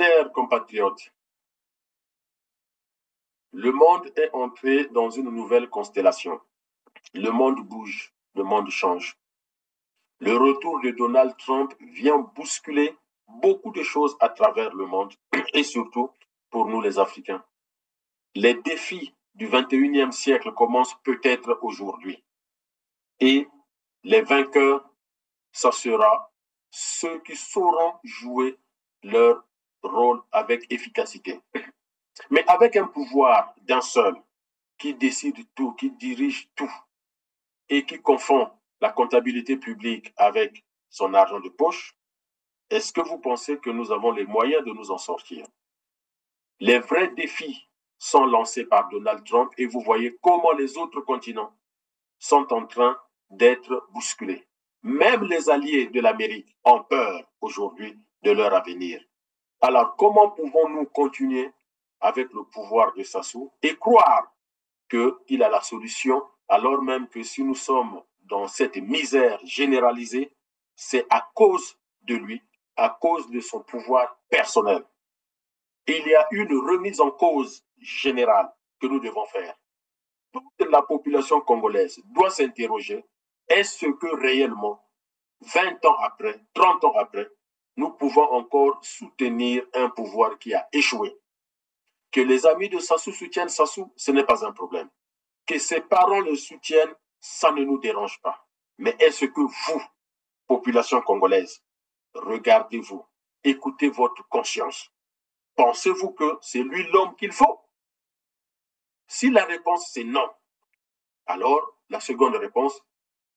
Chers compatriotes, le monde est entré dans une nouvelle constellation. Le monde bouge, le monde change. Le retour de Donald Trump vient bousculer beaucoup de choses à travers le monde et surtout pour nous les Africains. Les défis du 21e siècle commencent peut-être aujourd'hui. Et les vainqueurs, ça sera ceux qui sauront jouer leur rôle avec efficacité. Mais avec un pouvoir d'un seul, qui décide tout, qui dirige tout, et qui confond la comptabilité publique avec son argent de poche, est-ce que vous pensez que nous avons les moyens de nous en sortir? Les vrais défis sont lancés par Donald Trump et vous voyez comment les autres continents sont en train d'être bousculés. Même les alliés de l'Amérique ont peur aujourd'hui de leur avenir. Alors, comment pouvons-nous continuer avec le pouvoir de Sassou et croire qu'il a la solution, alors même que si nous sommes dans cette misère généralisée, c'est à cause de lui, à cause de son pouvoir personnel. Il y a une remise en cause générale que nous devons faire. Toute la population congolaise doit s'interroger, est-ce que réellement, 20 ans après, 30 ans après, nous pouvons encore soutenir un pouvoir qui a échoué? Que les amis de Sassou soutiennent Sassou, ce n'est pas un problème. Que ses parents le soutiennent, ça ne nous dérange pas. Mais est-ce que vous, population congolaise, regardez-vous, écoutez votre conscience. Pensez-vous que c'est lui l'homme qu'il faut? Si la réponse c'est non, alors la seconde réponse,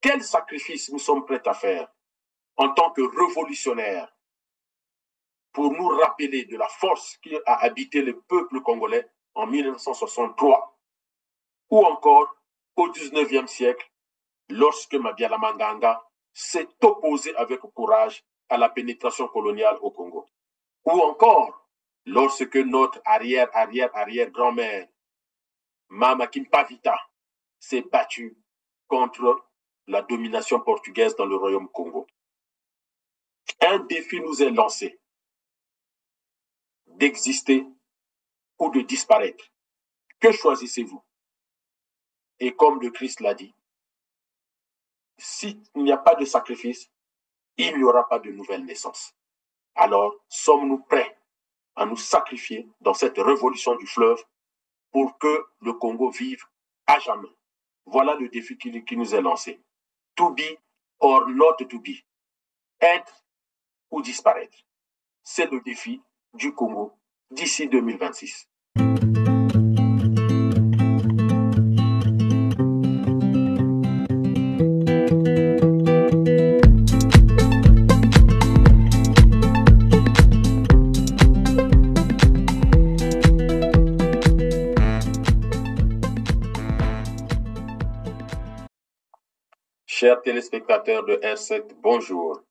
quel sacrifice nous sommes prêts à faire en tant que révolutionnaires pour nous rappeler de la force qui a habité le peuple congolais en 1963 ou encore au 19e siècle, lorsque Mabiala Manganga s'est opposé avec courage à la pénétration coloniale au Congo. Ou encore, lorsque notre arrière-grand-mère, Mama Kimpavita, s'est battue contre la domination portugaise dans le royaume Congo. Un défi nous est lancé, d'exister ou de disparaître. Que choisissez-vous? Et comme le Christ l'a dit, s'il n'y a pas de sacrifice, il n'y aura pas de nouvelle naissance. Alors, sommes-nous prêts à nous sacrifier dans cette révolution du fleuve pour que le Congo vive à jamais? Voilà le défi qui nous est lancé. To be or not to be. Être ou disparaître. C'est le défi du Congo d'ici 2026. Chers téléspectateurs de R7, bonjour.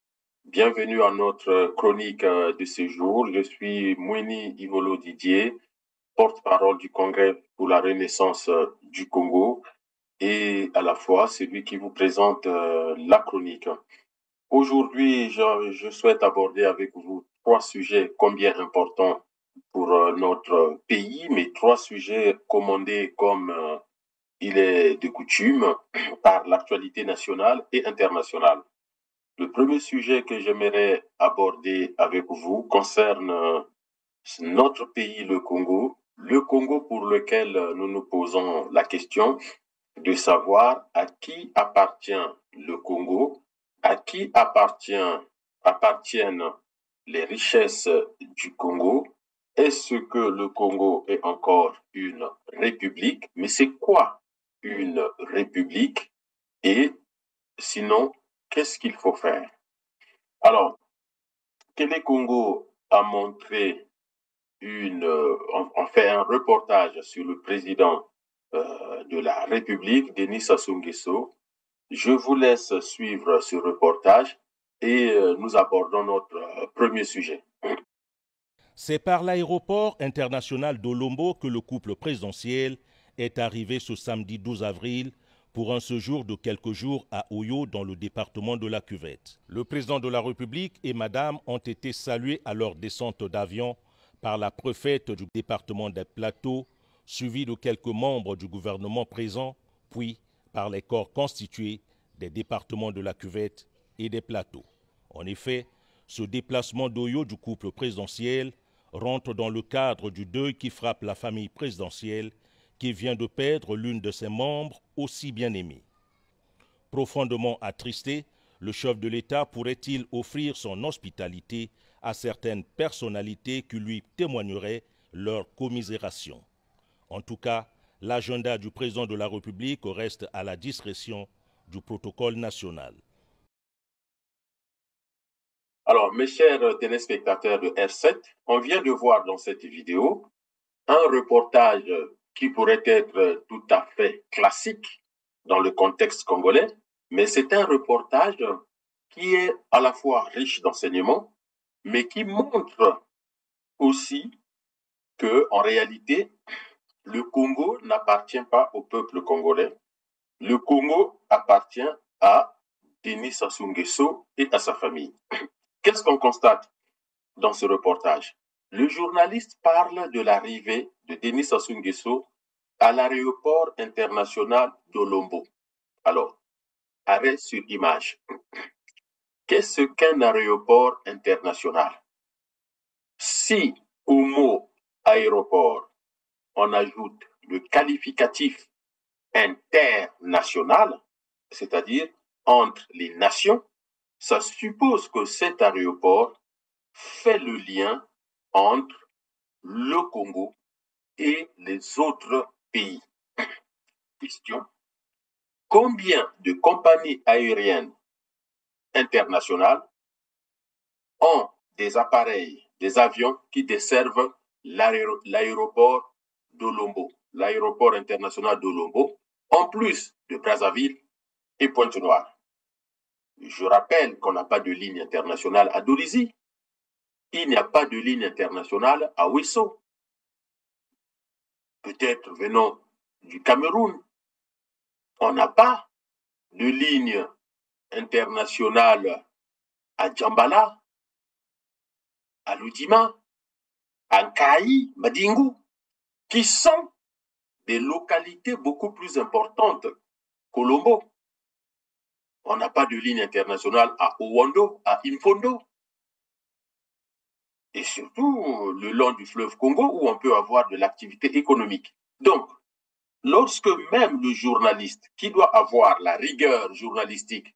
Bienvenue à notre chronique de ce jour. Je suis Mouini Ivolo Didier, porte-parole du Congrès pour la Renaissance du Congo et à la fois celui qui vous présente la chronique. Aujourd'hui, je souhaite aborder avec vous 3 sujets combien importants pour notre pays, mais 3 sujets commandés comme il est de coutume par l'actualité nationale et internationale. Le premier sujet que j'aimerais aborder avec vous concerne notre pays, le Congo pour lequel nous nous posons la question de savoir à qui appartient le Congo, à qui appartiennent les richesses du Congo. Est-ce que le Congo est encore une république? Mais c'est quoi une république? Et sinon, qu'est-ce qu'il faut faire? Alors, Télé Congo a montré fait un reportage sur le président de la République, Denis Sassou Nguesso. Je vous laisse suivre ce reportage et nous abordons notre premier sujet. C'est par l'aéroport international d'Olombo que le couple présidentiel est arrivé ce samedi 12 avril pour un séjour de quelques jours à Oyo dans le département de la Cuvette. Le président de la République et madame ont été salués à leur descente d'avion par la préfète du département des Plateaux, suivie de quelques membres du gouvernement présent, puis par les corps constitués des départements de la Cuvette et des Plateaux. En effet, ce déplacement d'Oyo du couple présidentiel rentre dans le cadre du deuil qui frappe la famille présidentielle qui vient de perdre l'une de ses membres aussi bien aimée. Profondément attristé, le chef de l'État pourrait-il offrir son hospitalité à certaines personnalités qui lui témoigneraient leur commisération. En tout cas, l'agenda du président de la République reste à la discrétion du protocole national. Alors, mes chers téléspectateurs de R7, on vient de voir dans cette vidéo un reportage qui pourrait être tout à fait classique dans le contexte congolais, mais c'est un reportage qui est à la fois riche d'enseignements, mais qui montre aussi que, en réalité, le Congo n'appartient pas au peuple congolais. Le Congo appartient à Denis Sassou Nguesso et à sa famille. Qu'est-ce qu'on constate dans ce reportage? Le journaliste parle de l'arrivée de Denis Sassou Nguesso à l'aéroport international d'Olombo. Alors, arrêt sur image. Qu'est-ce qu'un aéroport international? Si au mot aéroport, on ajoute le qualificatif international, c'est-à-dire entre les nations, ça suppose que cet aéroport fait le lien entre le Congo et les autres pays. Question. Combien de compagnies aériennes internationales ont des appareils, des avions qui desservent l'aéroport d'Olombo, l'aéroport international d'Olombo, en plus de Brazzaville et Pointe-Noire? Je rappelle qu'on n'a pas de ligne internationale à Dorizi. Il n'y a pas de ligne internationale à Ouesso. Peut-être venant du Cameroun. On n'a pas de ligne internationale à Djambala, à Ludima, à Nkaï, Madingu, qui sont des localités beaucoup plus importantes qu'Olombo. On n'a pas de ligne internationale à Owando, à Imfondo. Et surtout le long du fleuve Congo où on peut avoir de l'activité économique. Donc, lorsque même le journaliste qui doit avoir la rigueur journalistique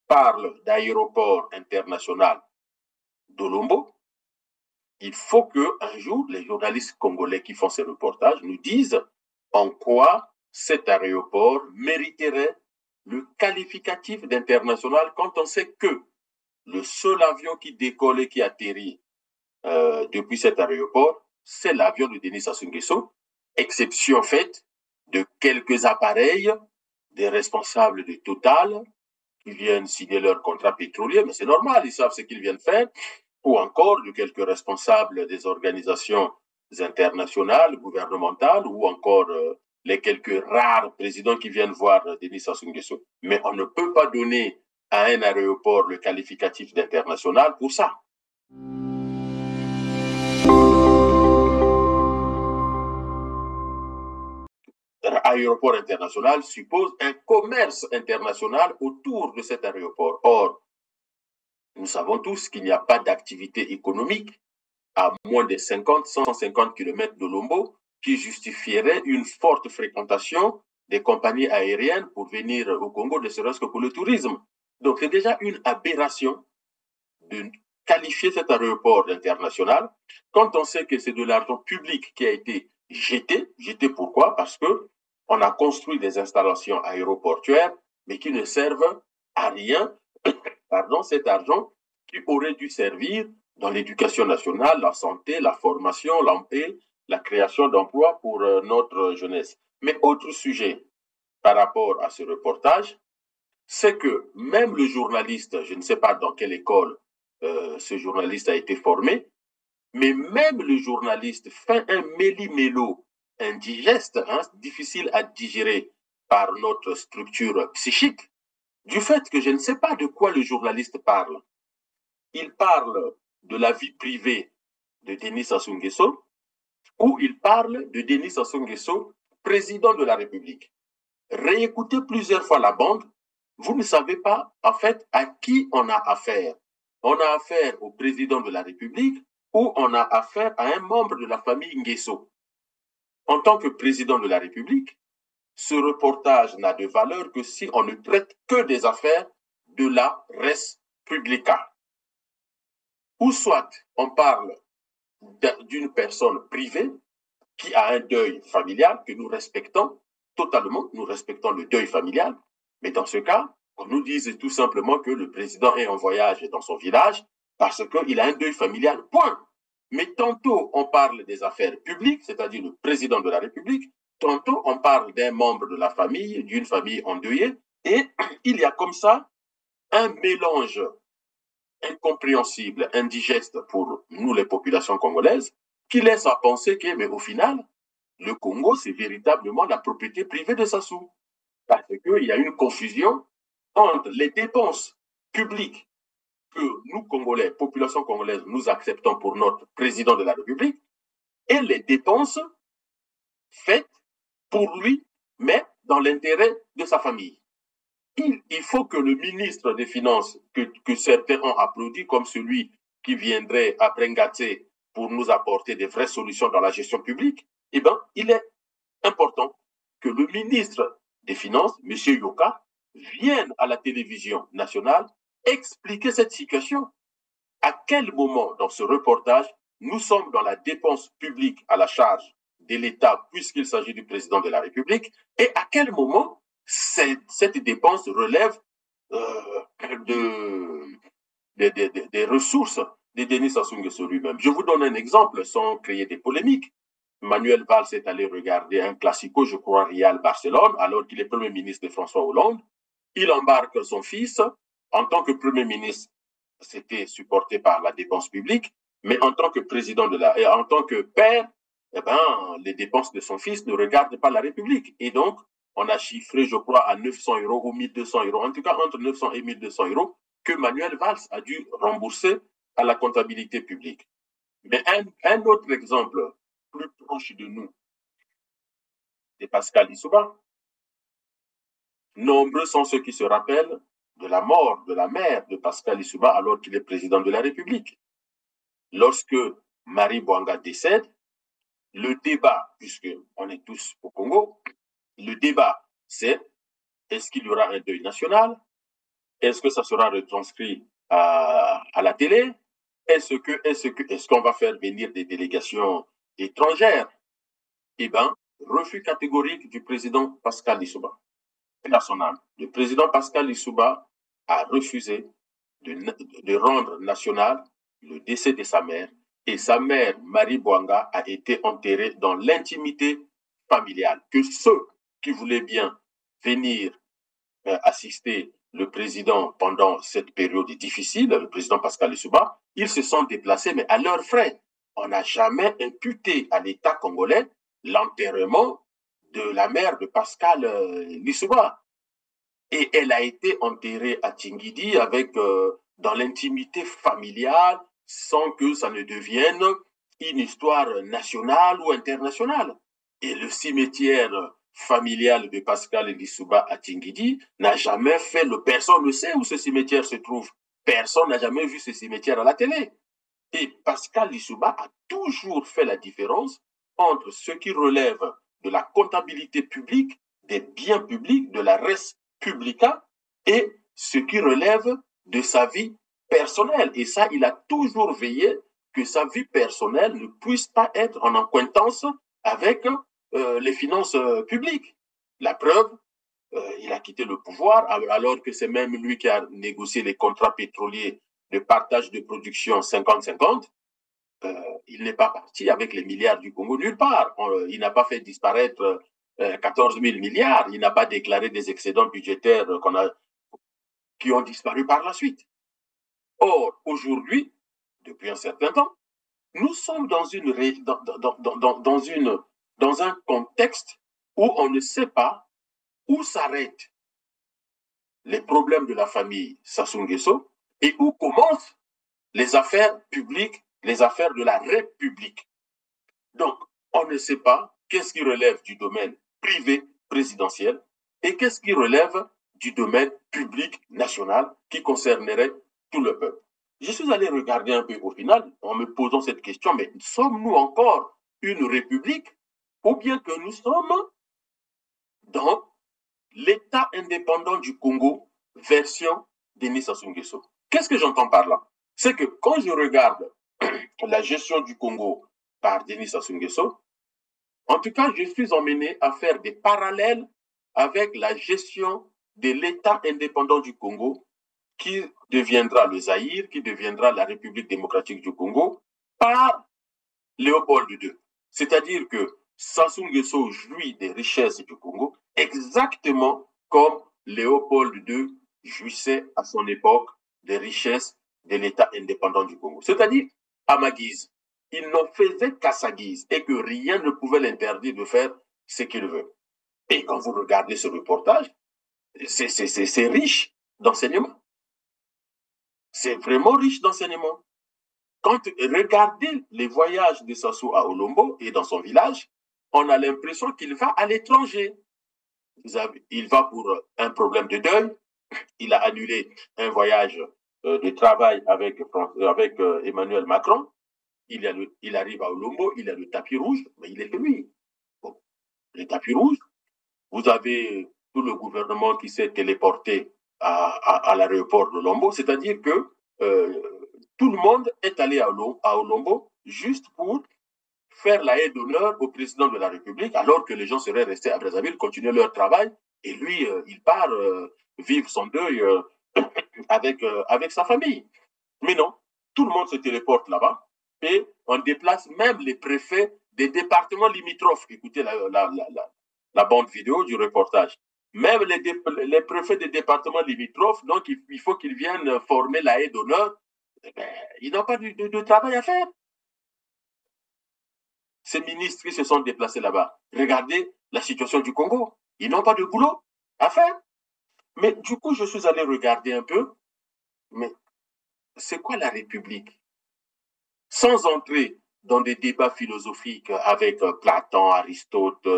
parle d'aéroport international d'Olombo, il faut qu'un jour les journalistes congolais qui font ces reportages nous disent en quoi cet aéroport mériterait le qualificatif d'international quand on sait que le seul avion qui décolle et qui atterrit depuis cet aéroport, c'est l'avion de Denis Sassou Nguesso, exception faite de quelques appareils des responsables de Total qui viennent signer leur contrat pétrolier, mais c'est normal, ils savent ce qu'ils viennent faire, ou encore de quelques responsables des organisations internationales, gouvernementales, ou encore les quelques rares présidents qui viennent voir Denis Sassou Nguesso. Mais on ne peut pas donner à un aéroport le qualificatif d'international pour ça. Aéroport international suppose un commerce international autour de cet aéroport. Or, nous savons tous qu'il n'y a pas d'activité économique à moins de 50, 150 km de Lombo qui justifierait une forte fréquentation des compagnies aériennes pour venir au Congo, ne serait-ce que pour le tourisme. Donc, c'est déjà une aberration de qualifier cet aéroport international quand on sait que c'est de l'argent public qui a été jeté. Jeté pourquoi? Parce que on a construit des installations aéroportuaires, mais qui ne servent à rien. Pardon, cet argent qui aurait dû servir dans l'éducation nationale, la santé, la formation, et la création d'emplois pour notre jeunesse. Mais autre sujet par rapport à ce reportage, c'est que même le journaliste, je ne sais pas dans quelle école ce journaliste a été formé, mais même le journaliste fait un méli-mélo indigeste, difficile à digérer par notre structure psychique, du fait que je ne sais pas de quoi le journaliste parle. Il parle de la vie privée de Denis Sassou Nguesso, où il parle de Denis Sassou Nguesso, président de la République. Réécoutez plusieurs fois la bande, vous ne savez pas, en fait, à qui on a affaire. On a affaire au président de la République ou on a affaire à un membre de la famille Nguesso. En tant que président de la République, ce reportage n'a de valeur que si on ne traite que des affaires de la res publica. Ou soit on parle d'une personne privée qui a un deuil familial que nous respectons totalement, nous respectons le deuil familial, mais dans ce cas, on nous dise tout simplement que le président est en voyage dans son village parce qu'il a un deuil familial, point. Mais tantôt on parle des affaires publiques, c'est-à-dire le président de la République, tantôt on parle d'un membre de la famille, d'une famille endeuillée, et il y a comme ça un mélange incompréhensible, indigeste pour nous les populations congolaises, qui laisse à penser que, mais au final, le Congo, c'est véritablement la propriété privée de Sassou. Parce qu'il y a une confusion entre les dépenses publiques que nous, Congolais, population congolaise, nous acceptons pour notre président de la République, et les dépenses faites pour lui, mais dans l'intérêt de sa famille. Il faut que le ministre des Finances, que certains ont applaudi comme celui qui viendrait après Ngatsé pour nous apporter des vraies solutions dans la gestion publique, eh bien, il est important que le ministre des Finances, M. Yoka, vienne à la télévision nationale expliquer cette situation. À quel moment dans ce reportage nous sommes dans la dépense publique à la charge de l'État puisqu'il s'agit du président de la République et à quel moment cette dépense relève des ressources de Denis Sassou Nguesso lui-même. Je vous donne un exemple sans créer des polémiques. Manuel Valls est allé regarder un classico, je crois, Real Barcelone, alors qu'il est Premier ministre de François Hollande. Il embarque son fils. En tant que Premier ministre, c'était supporté par la dépense publique, mais en tant que président en tant que père, eh ben, les dépenses de son fils ne regardent pas la République. Et donc, on a chiffré, je crois, à 900 € ou 1200 €, en tout cas entre 900 et 1200 €, que Manuel Valls a dû rembourser à la comptabilité publique. Mais un autre exemple plus proche de nous, c'est Pascal Lissouba. Nombreux sont ceux qui se rappellent de la mort de la mère de Pascal Lissouba alors qu'il est président de la République. Lorsque Marie Bouanga décède, le débat, puisqu'on est tous au Congo, le débat, c'est est-ce qu'il y aura un deuil national? Est-ce que ça sera retranscrit à la télé? Est-ce qu'on va faire venir des délégations étrangères? Eh bien, refus catégorique du président Pascal Lissouba. Personnel. Le président Pascal Lissouba a refusé de rendre national le décès de sa mère et sa mère, Marie Bouanga, a été enterrée dans l'intimité familiale. Que ceux qui voulaient bien venir assister le président pendant cette période difficile, le président Pascal Lissouba, ils se sont déplacés, mais à leurs frais. On n'a jamais imputé à l'État congolais l'enterrement de la mère de Pascal Lissouba. Et elle a été enterrée à Tingidi avec, dans l'intimité familiale, sans que ça ne devienne une histoire nationale ou internationale. Et le cimetière familial de Pascal Lissouba à Tingidi n'a jamais fait personne ne sait où ce cimetière se trouve. Personne n'a jamais vu ce cimetière à la télé. Et Pascal Lissouba a toujours fait la différence entre ce qui relève de la comptabilité publique, des biens publics, de la res publica, et ce qui relève de sa vie personnelle. Et ça, il a toujours veillé que sa vie personnelle ne puisse pas être en accointance avec les finances publiques. La preuve, il a quitté le pouvoir alors que c'est même lui qui a négocié les contrats pétroliers de partage de production 50-50. Il n'est pas parti avec les milliards du Congo nulle part. Il n'a pas fait disparaître 14 000 milliards. Il n'a pas déclaré des excédents budgétaires qui ont disparu par la suite. Or, aujourd'hui, depuis un certain temps, nous sommes dans un contexte où on ne sait pas où s'arrêtent les problèmes de la famille Sassou Nguesso et où commencent les affaires publiques les affaires de la République. Donc, on ne sait pas qu'est-ce qui relève du domaine privé présidentiel et qu'est-ce qui relève du domaine public national qui concernerait tout le peuple. Je suis allé regarder un peu au final en me posant cette question, mais sommes-nous encore une république ou bien que nous sommes dans l'État indépendant du Congo version Denis Sassou Nguesso? Qu'est-ce que j'entends par là? C'est que quand je regarde la gestion du Congo par Denis Sassou Nguesso, en tout cas, je suis emmené à faire des parallèles avec la gestion de l'État indépendant du Congo qui deviendra le Zaïre, qui deviendra la République démocratique du Congo, par Léopold II. C'est-à-dire que Sassou Nguesso jouit des richesses du Congo exactement comme Léopold II jouissait à son époque des richesses de l'État indépendant du Congo. C'est-à-dire à ma guise. Il n'en faisait qu'à sa guise et que rien ne pouvait l'interdire de faire ce qu'il veut. Et quand vous regardez ce reportage, c'est riche d'enseignements. C'est vraiment riche d'enseignements. Quand regardez les voyages de Sassou à Olombo et dans son village, on a l'impression qu'il va à l'étranger. Il va pour un problème de deuil. Il a annulé un voyage de travail avec Emmanuel Macron. Il arrive à Olombo, il a le tapis rouge, mais il est que lui. Bon, le tapis rouge, vous avez tout le gouvernement qui s'est téléporté à l'aéroport de Olombo, c'est-à-dire que tout le monde est allé à Olombo juste pour faire la haie d'honneur au président de la République, alors que les gens seraient restés à Brazzaville, continuer leur travail, et lui, il part vivre son deuil avec sa famille. Mais non, tout le monde se téléporte là-bas, et on déplace même les préfets des départements limitrophes. Écoutez la bande vidéo du reportage. Même les préfets des départements limitrophes, donc il faut qu'ils viennent former la haie d'honneur. Eh ben, ils n'ont pas de travail à faire. Ces ministres qui se sont déplacés là-bas, regardez la situation du Congo. Ils n'ont pas de boulot à faire. Mais du coup, je suis allé regarder un peu, mais c'est quoi la République? Sans entrer dans des débats philosophiques avec Platon, Aristote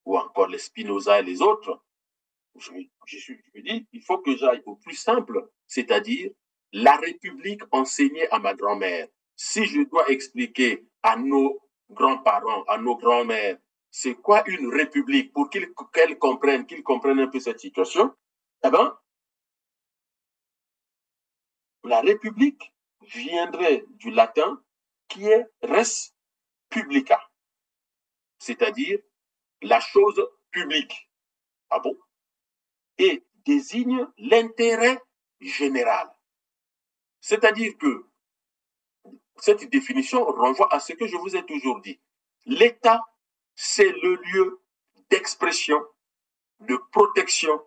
ou encore les Spinoza et les autres, je me dis, il faut que j'aille au plus simple, c'est-à-dire la République enseignée à ma grand-mère. Si je dois expliquer à nos grands-parents, à nos grands-mères, c'est quoi une république pour qu'ils comprennent un peu cette situation, eh bien, la république viendrait du latin qui est res publica, c'est-à-dire la chose publique. Ah bon? Et désigne l'intérêt général. C'est-à-dire que cette définition renvoie à ce que je vous ai toujours dit. L'État, c'est le lieu d'expression, de protection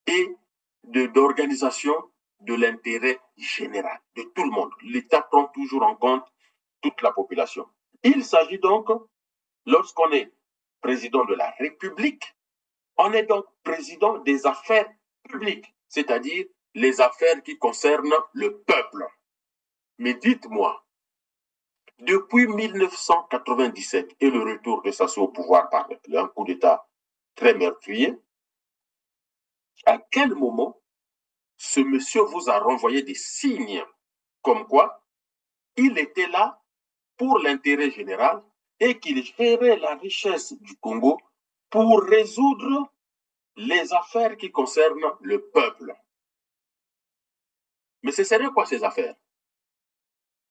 et d'organisation de l'intérêt général de tout le monde. L'État prend toujours en compte toute la population. Il s'agit donc, lorsqu'on est président de la République, on est donc président des affaires publiques, c'est-à-dire les affaires qui concernent le peuple. Mais dites-moi, depuis 1997 et le retour de Sassou au pouvoir par un coup d'État très meurtrier, à quel moment ce monsieur vous a renvoyé des signes comme quoi il était là pour l'intérêt général et qu'il gérait la richesse du Congo pour résoudre les affaires qui concernent le peuple? Mais ce serait quoi ces affaires?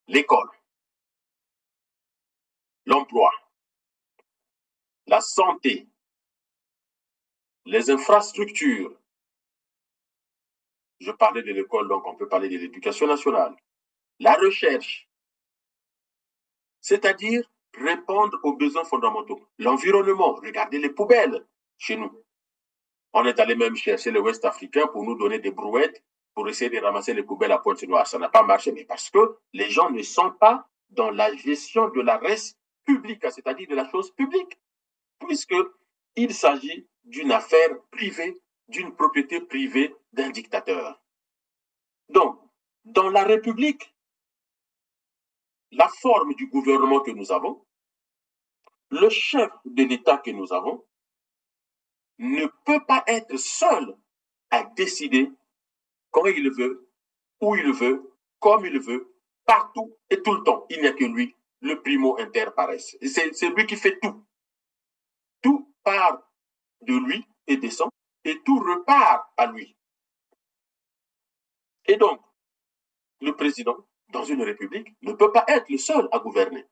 L'école, l'emploi, la santé, les infrastructures. Je parlais de l'école, donc on peut parler de l'éducation nationale. La recherche, c'est-à-dire répondre aux besoins fondamentaux. L'environnement, regardez les poubelles chez nous. On est allé même chercher les Ouest africains pour nous donner des brouettes pour essayer de ramasser les poubelles à Pointe-Noire. Ça n'a pas marché, mais parce que les gens ne sont pas dans la gestion de la res publique, c'est-à-dire de la chose publique, puisqu'il s'agit d'une affaire privée, d'une propriété privée d'un dictateur. Donc, dans la République, la forme du gouvernement que nous avons, le chef de l'État que nous avons, ne peut pas être seul à décider quand il veut, où il veut, comme il veut, partout et tout le temps. Il n'y a que lui, le primo inter pares. C'est lui qui fait tout. Tout part de lui et descend, et tout repart à lui. Et donc, le président, dans une république, ne peut pas être le seul à gouverner,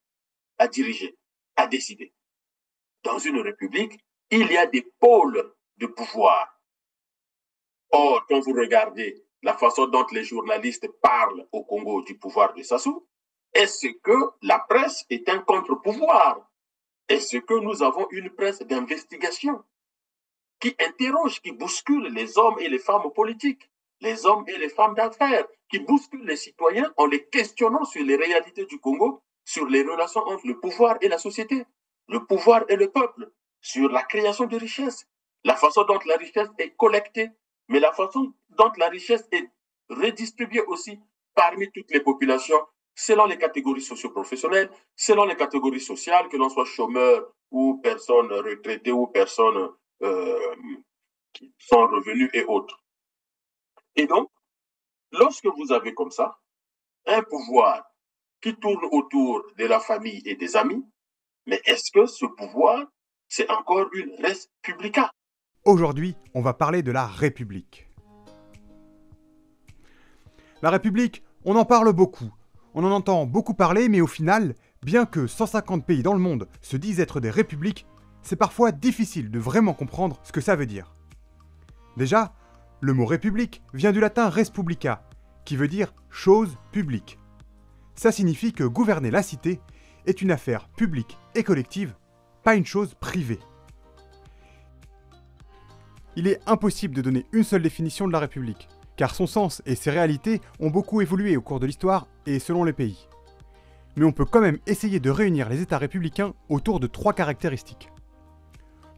à diriger, à décider. Dans une république, il y a des pôles de pouvoir. Or, quand vous regardez la façon dont les journalistes parlent au Congo du pouvoir de Sassou, est-ce que la presse est un contre-pouvoir? Est-ce que nous avons une presse d'investigation qui interroge, qui bouscule les hommes et les femmes politiques, les hommes et les femmes d'affaires, qui bouscule les citoyens en les questionnant sur les réalités du Congo, sur les relations entre le pouvoir et la société, le pouvoir et le peuple, sur la création de richesses, la façon dont la richesse est collectée, mais la façon dont la richesse est redistribuée aussi parmi toutes les populations, selon les catégories socio-professionnelles, selon les catégories sociales, que l'on soit chômeur ou personne retraitée ou personne qui sont revenus et autres. Et donc, lorsque vous avez comme ça un pouvoir qui tourne autour de la famille et des amis, mais est-ce que ce pouvoir, c'est encore une res publica? Aujourd'hui, on va parler de la République. La République, on en parle beaucoup. On en entend beaucoup parler, mais au final, bien que 150 pays dans le monde se disent être des républiques, c'est parfois difficile de vraiment comprendre ce que ça veut dire. Déjà, le mot république vient du latin res publica, qui veut dire chose publique. Ça signifie que gouverner la cité est une affaire publique et collective, pas une chose privée. Il est impossible de donner une seule définition de la République, car son sens et ses réalités ont beaucoup évolué au cours de l'histoire et selon les pays. Mais on peut quand même essayer de réunir les États républicains autour de 3 caractéristiques.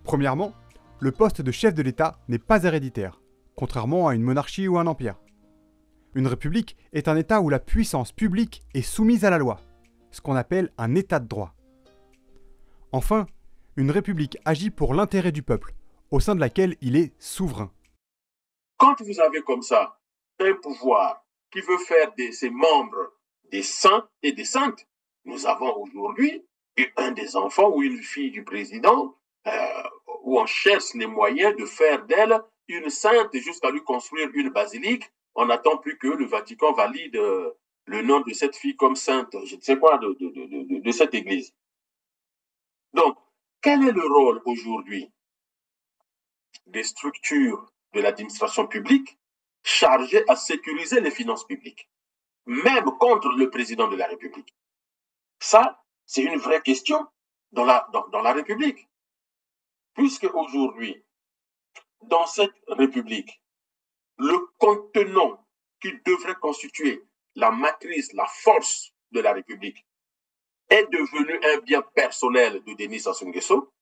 Premièrement, le poste de chef de l'État n'est pas héréditaire, contrairement à une monarchie ou un empire. Une république est un État où la puissance publique est soumise à la loi, ce qu'on appelle un État de droit. Enfin, une république agit pour l'intérêt du peuple, au sein de laquelle il est souverain. Quand vous avez comme ça un pouvoir qui veut faire de ses membres des saints et des saintes, nous avons aujourd'hui un des enfants ou une fille du président où on cherche les moyens de faire d'elle une sainte jusqu'à lui construire une basilique. On n'attend plus que le Vatican valide le nom de cette fille comme sainte, je ne sais quoi, de cette église. Donc, quel est le rôle aujourd'hui des structures de l'administration publique chargées à sécuriser les finances publiques, même contre le président de la République? Ça, c'est une vraie question dans la République. Puisque aujourd'hui, dans cette République, le contenant qui devrait constituer la matrice, la force de la République, est devenu un bien personnel de Denis Sassou Nguesso,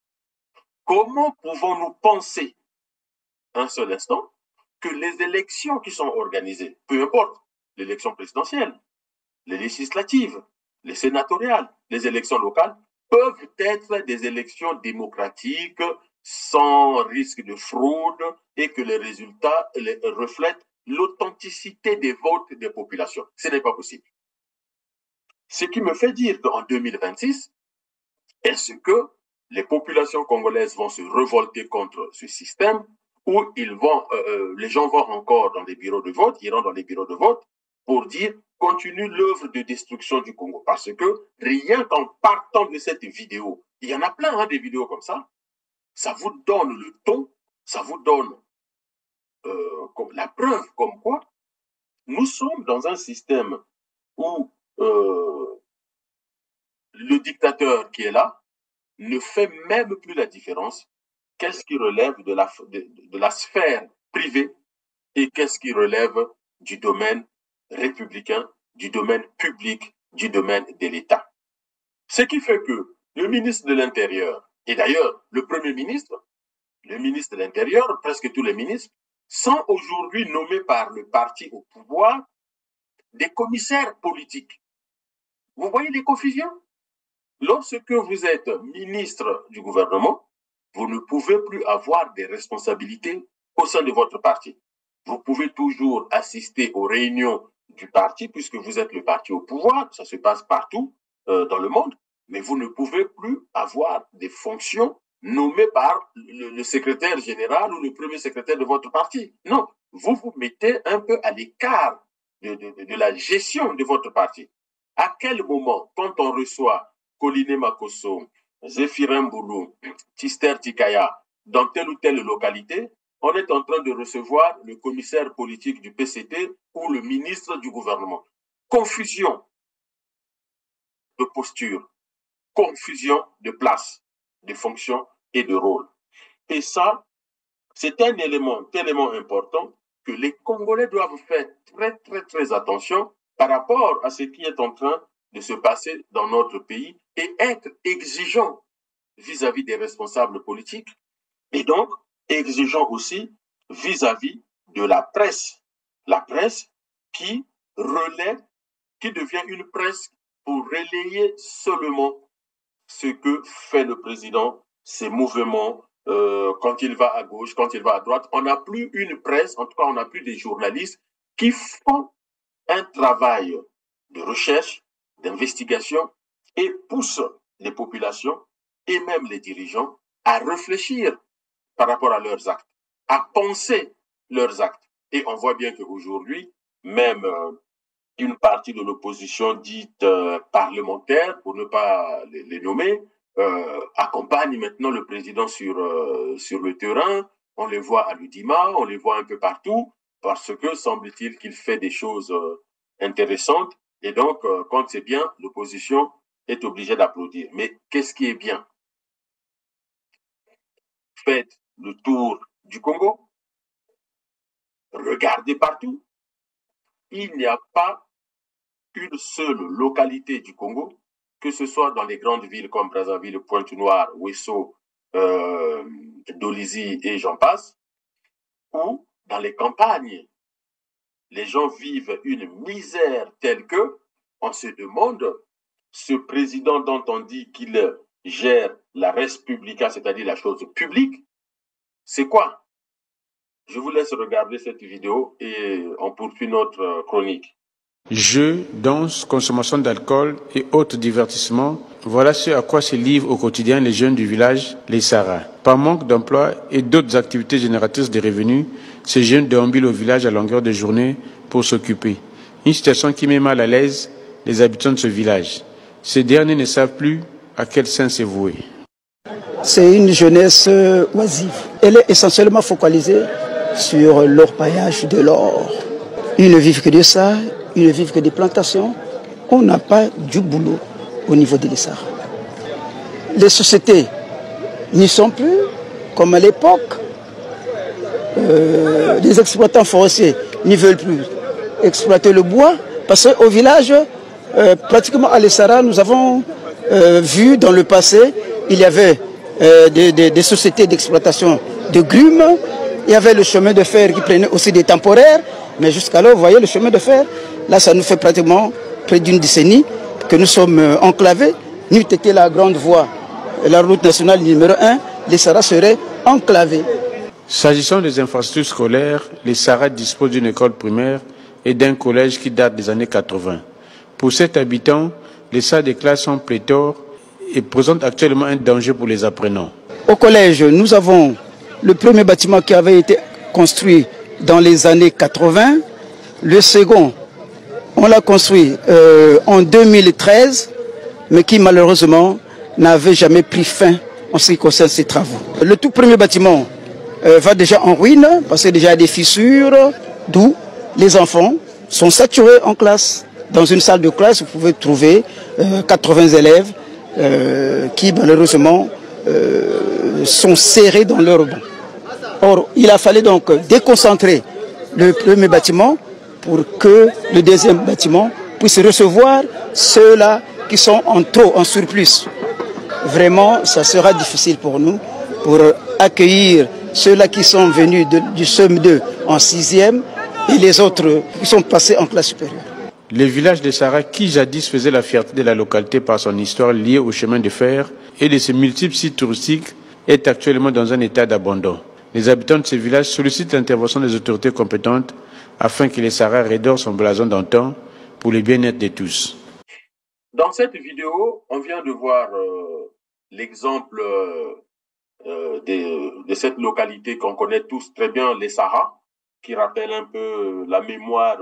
comment pouvons-nous penser un seul instant que les élections qui sont organisées, peu importe, l'élection présidentielle, les législatives, les sénatoriales, les élections locales, peuvent être des élections démocratiques sans risque de fraude et que les résultats reflètent l'authenticité des votes des populations. Ce n'est pas possible. Ce qui me fait dire qu'en 2026, est-ce que les populations congolaises vont se révolter contre ce système ou les gens vont encore dans les bureaux de vote, iront dans les bureaux de vote pour dire continue l'œuvre de destruction du Congo. Parce que rien qu'en partant de cette vidéo, il y en a plein des vidéos comme ça vous donne le ton, ça vous donne la preuve comme quoi nous sommes dans un système où le dictateur qui est là ne fait même plus la différence qu'est-ce qui relève de la sphère privée et qu'est-ce qui relève du domaine républicain, du domaine public, du domaine de l'État. Ce qui fait que le ministre de l'Intérieur, et d'ailleurs le Premier ministre, le ministre de l'Intérieur, presque tous les ministres, sont aujourd'hui nommés par le parti au pouvoir des commissaires politiques. Vous voyez les confusions? Lorsque vous êtes ministre du gouvernement, vous ne pouvez plus avoir des responsabilités au sein de votre parti. Vous pouvez toujours assister aux réunions du parti puisque vous êtes le parti au pouvoir, ça se passe partout dans le monde, mais vous ne pouvez plus avoir des fonctions nommées par le secrétaire général ou le premier secrétaire de votre parti. Non, vous vous mettez un peu à l'écart de la gestion de votre parti. À quel moment, quand on reçoit Koliné Makosso, Zéphirin Boulou, Tister Tikaya, dans telle ou telle localité, on est en train de recevoir le commissaire politique du PCT ou le ministre du gouvernement. Confusion de posture, confusion de place, de fonction et de rôle. Et ça, c'est un élément tellement important que les Congolais doivent faire très attention par rapport à ce qui est en train de se passer dans notre pays et être exigeant vis-à-vis des responsables politiques et donc exigeant aussi vis-à-vis de la presse qui relaie, qui devient une presse pour relayer seulement ce que fait le président, ses mouvements, quand il va à gauche, quand il va à droite. On n'a plus une presse, en tout cas on n'a plus des journalistes qui font un travail de recherche, d'investigation et poussent les populations et même les dirigeants à réfléchir par rapport à leurs actes, à penser leurs actes. Et on voit bien qu'aujourd'hui, même une partie de l'opposition dite parlementaire, pour ne pas les nommer, accompagne maintenant le président sur le terrain. On les voit à l'Udima, on les voit un peu partout, parce que semble-t-il qu'il fait des choses intéressantes. Et donc, quand c'est bien, l'opposition est obligée d'applaudir. Mais qu'est-ce qui est bien? Faites le tour du Congo, regardez partout. Il n'y a pas une seule localité du Congo, que ce soit dans les grandes villes comme Brazzaville, Pointe-Noire, Ouesso, Dolisie et j'en passe, ou dans les campagnes. Les gens vivent une misère telle que on se demande, ce président dont on dit qu'il gère la res publica, c'est-à-dire la chose publique, c'est quoi? Je vous laisse regarder cette vidéo et on poursuit notre chronique. Jeux, danse, consommation d'alcool et autres divertissements, voilà ce à quoi se livrent au quotidien les jeunes du village Les Saras. Par manque d'emploi et d'autres activités génératrices de revenus, ces jeunes déambulent au village à longueur de journée pour s'occuper. Une situation qui met mal à l'aise les habitants de ce village. Ces derniers ne savent plus à quel sein se vouer. C'est une jeunesse oisive. Elle est essentiellement focalisée sur l'orpaillage de l'or. Ils ne vivent que de ça, ils ne vivent que des plantations. On n'a pas du boulot au niveau de l'Essar. Les sociétés n'y sont plus comme à l'époque. Les exploitants forestiers n'y veulent plus exploiter le bois parce qu'au village, pratiquement à l'Essara, nous avons vu dans le passé, il y avait des sociétés d'exploitation de grumes, il y avait le chemin de fer qui prenait aussi des temporaires, mais jusqu'alors, vous voyez, le chemin de fer, là, ça nous fait pratiquement près d'une décennie que nous sommes enclavés. Nous étions la grande voie, la route nationale numéro 1, les Saras seraient enclavés. S'agissant des infrastructures scolaires, les Saras disposent d'une école primaire et d'un collège qui date des années 80. Pour 7 habitants, les salles de classe sont pléthores et présentent actuellement un danger pour les apprenants. Au collège, nous avons le premier bâtiment qui avait été construit dans les années 80. Le second, on l'a construit en 2013, mais qui malheureusement n'avait jamais pris fin en ce qui concerne ces travaux. Le tout premier bâtiment va déjà en ruine parce qu'il y a déjà des fissures, d'où les enfants sont saturés en classe. Dans une salle de classe, vous pouvez trouver 80 élèves qui malheureusement sont serrés dans leur banc. Or, il a fallu donc déconcentrer le premier bâtiment pour que le deuxième bâtiment puisse recevoir ceux-là qui sont en trop, en surplus. Vraiment, ça sera difficile pour nous pour accueillir ceux-là qui sont venus du CEM2 en 6e et les autres qui sont passés en classe supérieure. Le village de Sahara, qui jadis faisait la fierté de la localité par son histoire liée au chemin de fer et de ses multiples sites touristiques, est actuellement dans un état d'abandon. Les habitants de ce village sollicitent l'intervention des autorités compétentes afin que les Sahara redore son blason d'antan pour le bien-être de tous. Dans cette vidéo, on vient de voir l'exemple de cette localité qu'on connaît tous très bien, les Sahara, qui rappelle un peu la mémoire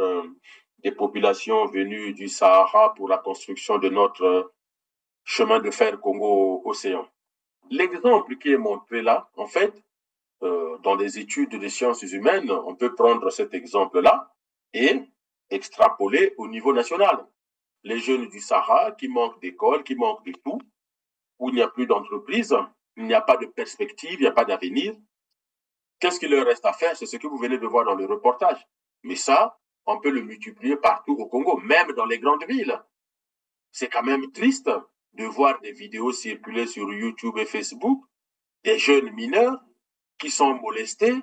des populations venues du Sahara pour la construction de notre chemin de fer Congo-Océan. L'exemple qui est montré là, en fait, dans les études des sciences humaines, on peut prendre cet exemple-là et extrapoler au niveau national. Les jeunes du Sahara qui manquent d'école, qui manquent de tout, où il n'y a plus d'entreprise, il n'y a pas de perspective, il n'y a pas d'avenir. Qu'est-ce qu'il leur reste à faire? C'est ce que vous venez de voir dans le reportage. Mais ça, on peut le multiplier partout au Congo, même dans les grandes villes. C'est quand même triste de voir des vidéos circuler sur YouTube et Facebook, des jeunes mineurs qui sont molestés,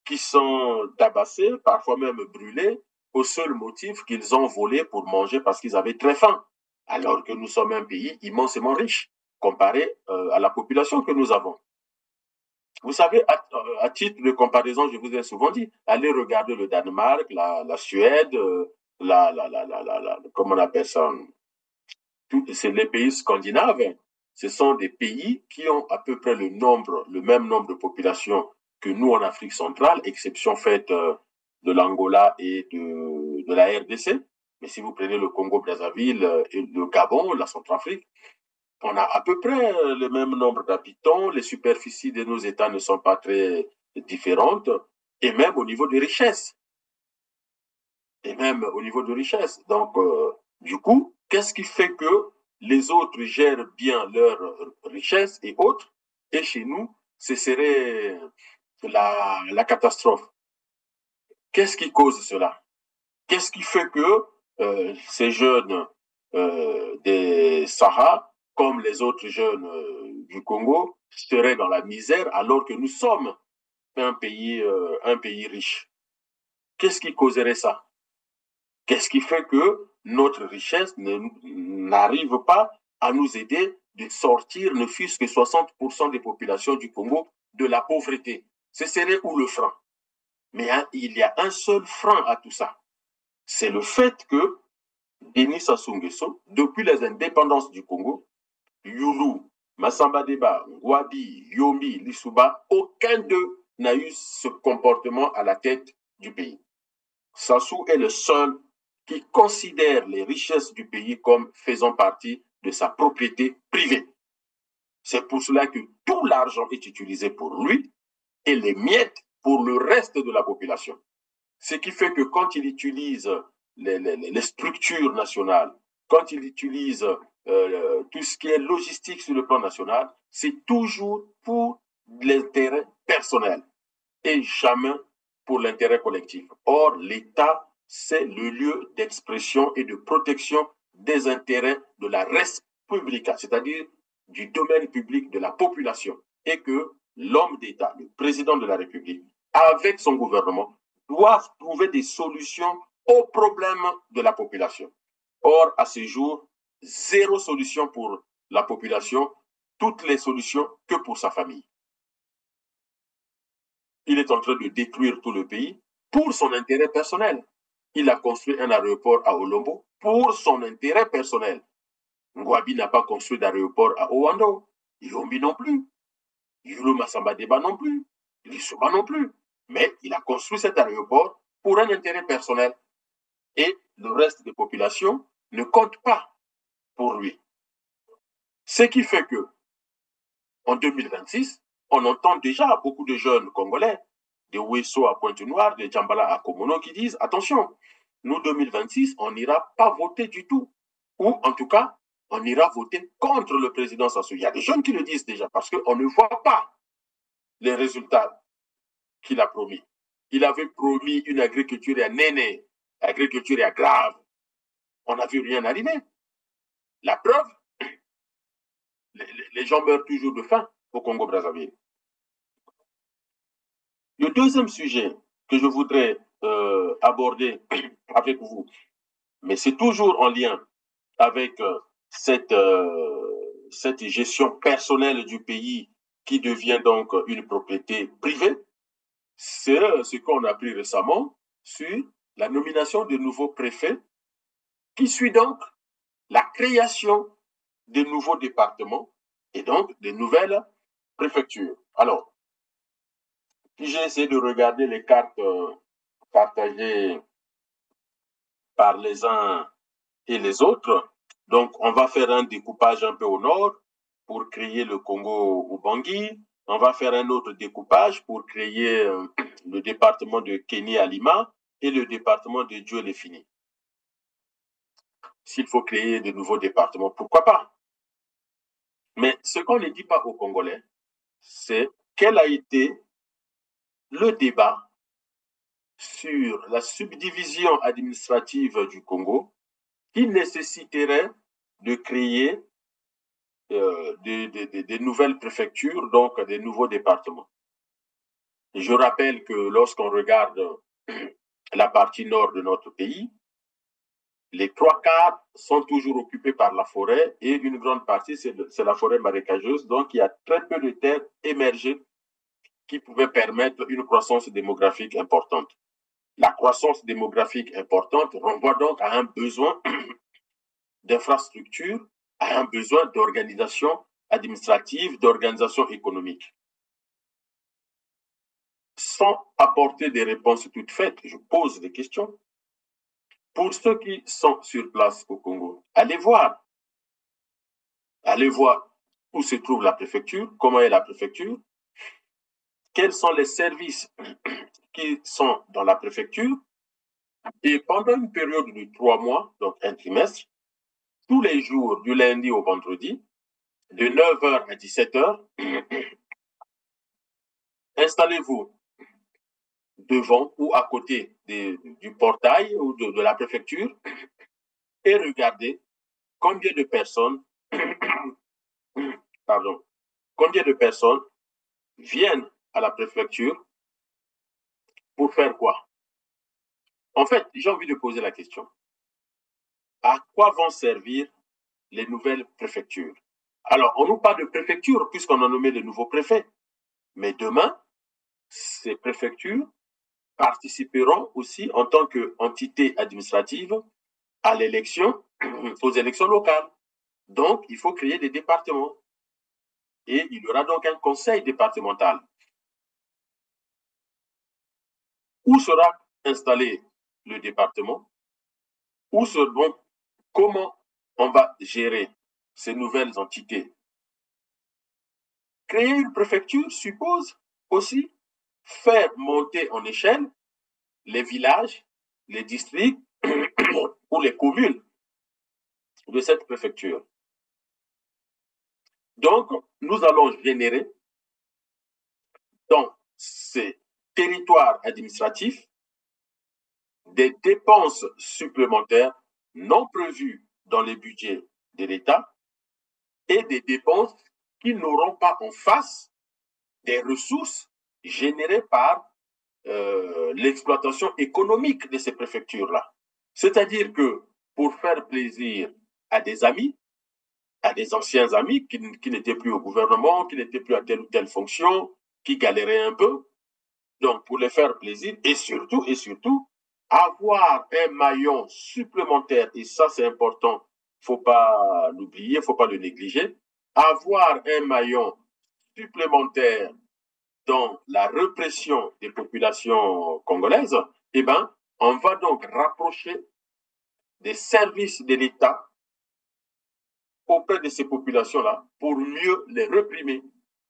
qui sont tabassés, parfois même brûlés, au seul motif qu'ils ont volé pour manger parce qu'ils avaient très faim, alors que nous sommes un pays immensément riche comparé à la population que nous avons. Vous savez, à titre de comparaison, je vous ai souvent dit, allez regarder le Danemark, la Suède, comment on appelle ça, c'est les pays scandinaves. Ce sont des pays qui ont à peu près le même nombre de population que nous en Afrique centrale, exception faite de l'Angola et de la RDC. Mais si vous prenez le Congo-Brazzaville et le Gabon, la Centrafrique, on a à peu près le même nombre d'habitants, les superficies de nos États ne sont pas très différentes, et même au niveau des richesses. Donc, du coup, qu'est-ce qui fait que les autres gèrent bien leurs richesses et autres, et chez nous, ce serait la catastrophe? Qu'est-ce qui cause cela? Qu'est-ce qui fait que ces jeunes des Sahara, comme les autres jeunes du Congo, seraient dans la misère alors que nous sommes un pays riche? Qu'est-ce qui causerait ça? Qu'est-ce qui fait que notre richesse n'arrive pas à nous aider de sortir ne fût-ce que 60% des populations du Congo de la pauvreté? Ce serait où le frein? Mais il y a un seul frein à tout ça. C'est le fait que Denis Sassou Nguesso, depuis les indépendances du Congo, Yulu, Massamba Deba, Ngouabi, Yomi, Lissouba, aucun d'eux n'a eu ce comportement à la tête du pays. Sassou est le seul qui considère les richesses du pays comme faisant partie de sa propriété privée. C'est pour cela que tout l'argent est utilisé pour lui et les miettes pour le reste de la population. Ce qui fait que quand il utilise les structures nationales, quand il utilise tout ce qui est logistique sur le plan national, c'est toujours pour l'intérêt personnel et jamais pour l'intérêt collectif. Or, l'État, c'est le lieu d'expression et de protection des intérêts de la res publica, c'est-à-dire du domaine public de la population, et que l'homme d'État, le président de la République, avec son gouvernement, doivent trouver des solutions aux problèmes de la population. Or, à ce jour, zéro solution pour la population, toutes les solutions que pour sa famille. Il est en train de détruire tout le pays pour son intérêt personnel. Il a construit un aéroport à Olombo pour son intérêt personnel. Ngouabi n'a pas construit d'aéroport à Owando. Yombi non plus. Yulu Massamba Deba non plus. Lissouba non plus. Mais il a construit cet aéroport pour un intérêt personnel. Et le reste des populations ne compte pas pour lui. Ce qui fait que, en 2026, on entend déjà beaucoup de jeunes Congolais, de Ouesso à Pointe-Noire, de Djambala à Komono, qui disent, attention, nous, 2026, on n'ira pas voter du tout. Ou, en tout cas, on ira voter contre le président Sassou. Il y a des jeunes qui le disent déjà, parce qu'on ne voit pas les résultats qu'il a promis. Il avait promis une agriculture à néné, agriculture à grave. On n'a vu rien arriver. La preuve, les gens meurent toujours de faim au Congo-Brazzaville. Le deuxième sujet que je voudrais aborder avec vous, Mais c'est toujours en lien avec cette gestion personnelle du pays qui devient donc une propriété privée. C'est ce qu'on a appris récemment sur la nomination de nouveaux préfets qui suit donc la création de nouveaux départements et donc de nouvelles préfectures. Alors, j'ai essayé de regarder les cartes partagées par les uns et les autres. Donc, on va faire un découpage un peu au nord pour créer le Congo-Ubangi. On va faire un autre découpage pour créer le département de Kény à Lima et le département de Dieulefini. S'il faut créer de nouveaux départements, pourquoi pas? Mais ce qu'on ne dit pas aux Congolais, c'est quel a été le débat sur la subdivision administrative du Congo qui nécessiterait de créer des nouvelles préfectures, donc des nouveaux départements. Et je rappelle que lorsqu'on regarde la partie nord de notre pays, les 3/4 sont toujours occupés par la forêt et une grande partie, c'est la forêt marécageuse. Donc, il y a très peu de terres émergées qui pouvaient permettre une croissance démographique importante. La croissance démographique importante renvoie donc à un besoin d'infrastructures, à un besoin d'organisation administrative, d'organisation économique. Sans apporter des réponses toutes faites, je pose des questions. Pour ceux qui sont sur place au Congo, allez voir où se trouve la préfecture, comment est la préfecture, quels sont les services qui sont dans la préfecture, et pendant une période de 3 mois, donc un trimestre, tous les jours, du lundi au vendredi, de 9h à 17h, installez-vous devant ou à côté du portail ou de la préfecture et regardez combien de personnes viennent à la préfecture pour faire quoi? En fait, j'ai envie de poser la question. À quoi vont servir les nouvelles préfectures? Alors, on nous parle de préfecture puisqu'on a nommé de nouveaux préfets. Mais demain, ces préfectures participeront aussi en tant qu'entité administrative à l'élection, aux élections locales. Donc, il faut créer des départements. Et il y aura donc un conseil départemental. Où sera installé le département? Comment on va gérer ces nouvelles entités? Créer une préfecture suppose aussi faire monter en échelle les villages, les districts ou les communes de cette préfecture. Donc, nous allons générer dans ces territoires administratifs des dépenses supplémentaires non prévues dans les budgets de l'État et des dépenses qui n'auront pas en face des ressources générées par l'exploitation économique de ces préfectures-là. C'est-à-dire que pour faire plaisir à des amis, à des anciens amis qui n'étaient plus au gouvernement, qui n'étaient plus à telle ou telle fonction, qui galéraient un peu, donc pour les faire plaisir et surtout, avoir un maillon supplémentaire, et ça c'est important, il ne faut pas l'oublier, il ne faut pas le négliger, avoir un maillon supplémentaire dans la répression des populations congolaises, eh bien, on va donc rapprocher des services de l'État auprès de ces populations-là pour mieux les réprimer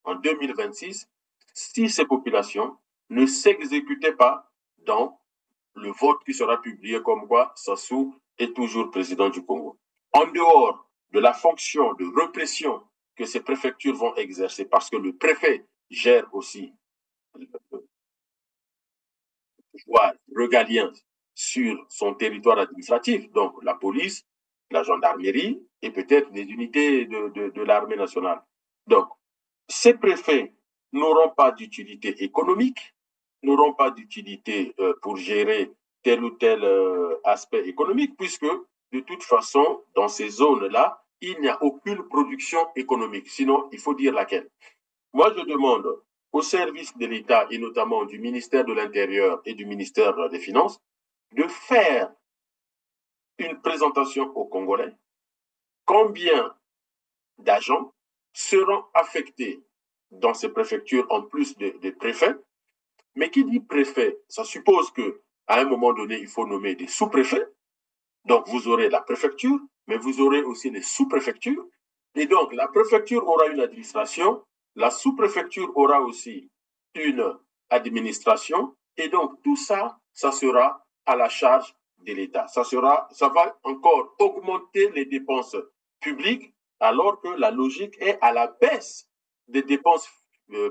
en 2026 si ces populations ne s'exécutaient pas dans le vote qui sera publié comme quoi Sassou est toujours président du Congo. En dehors de la fonction de répression que ces préfectures vont exercer, parce que le préfet gère aussi le pouvoir régalien sur son territoire administratif, donc la police, la gendarmerie et peut-être des unités de l'armée nationale. Donc, ces préfets n'auront pas d'utilité économique, n'auront pas d'utilité pour gérer tel ou tel aspect économique, puisque de toute façon, dans ces zones-là, il n'y a aucune production économique. Sinon, il faut dire laquelle. Moi, je demande aux services de l'État, et notamment du ministère de l'Intérieur et du ministère des Finances, de faire une présentation aux Congolais. Combien d'agents seront affectés dans ces préfectures en plus des préfets? Mais qui dit préfet, ça suppose qu'à un moment donné, il faut nommer des sous-préfets. Donc, vous aurez la préfecture, mais vous aurez aussi les sous-préfectures. Et donc, la préfecture aura une administration, la sous-préfecture aura aussi une administration. Et donc, tout ça, ça sera à la charge de l'État. Ça va encore augmenter les dépenses publiques, alors que la logique est à la baisse des dépenses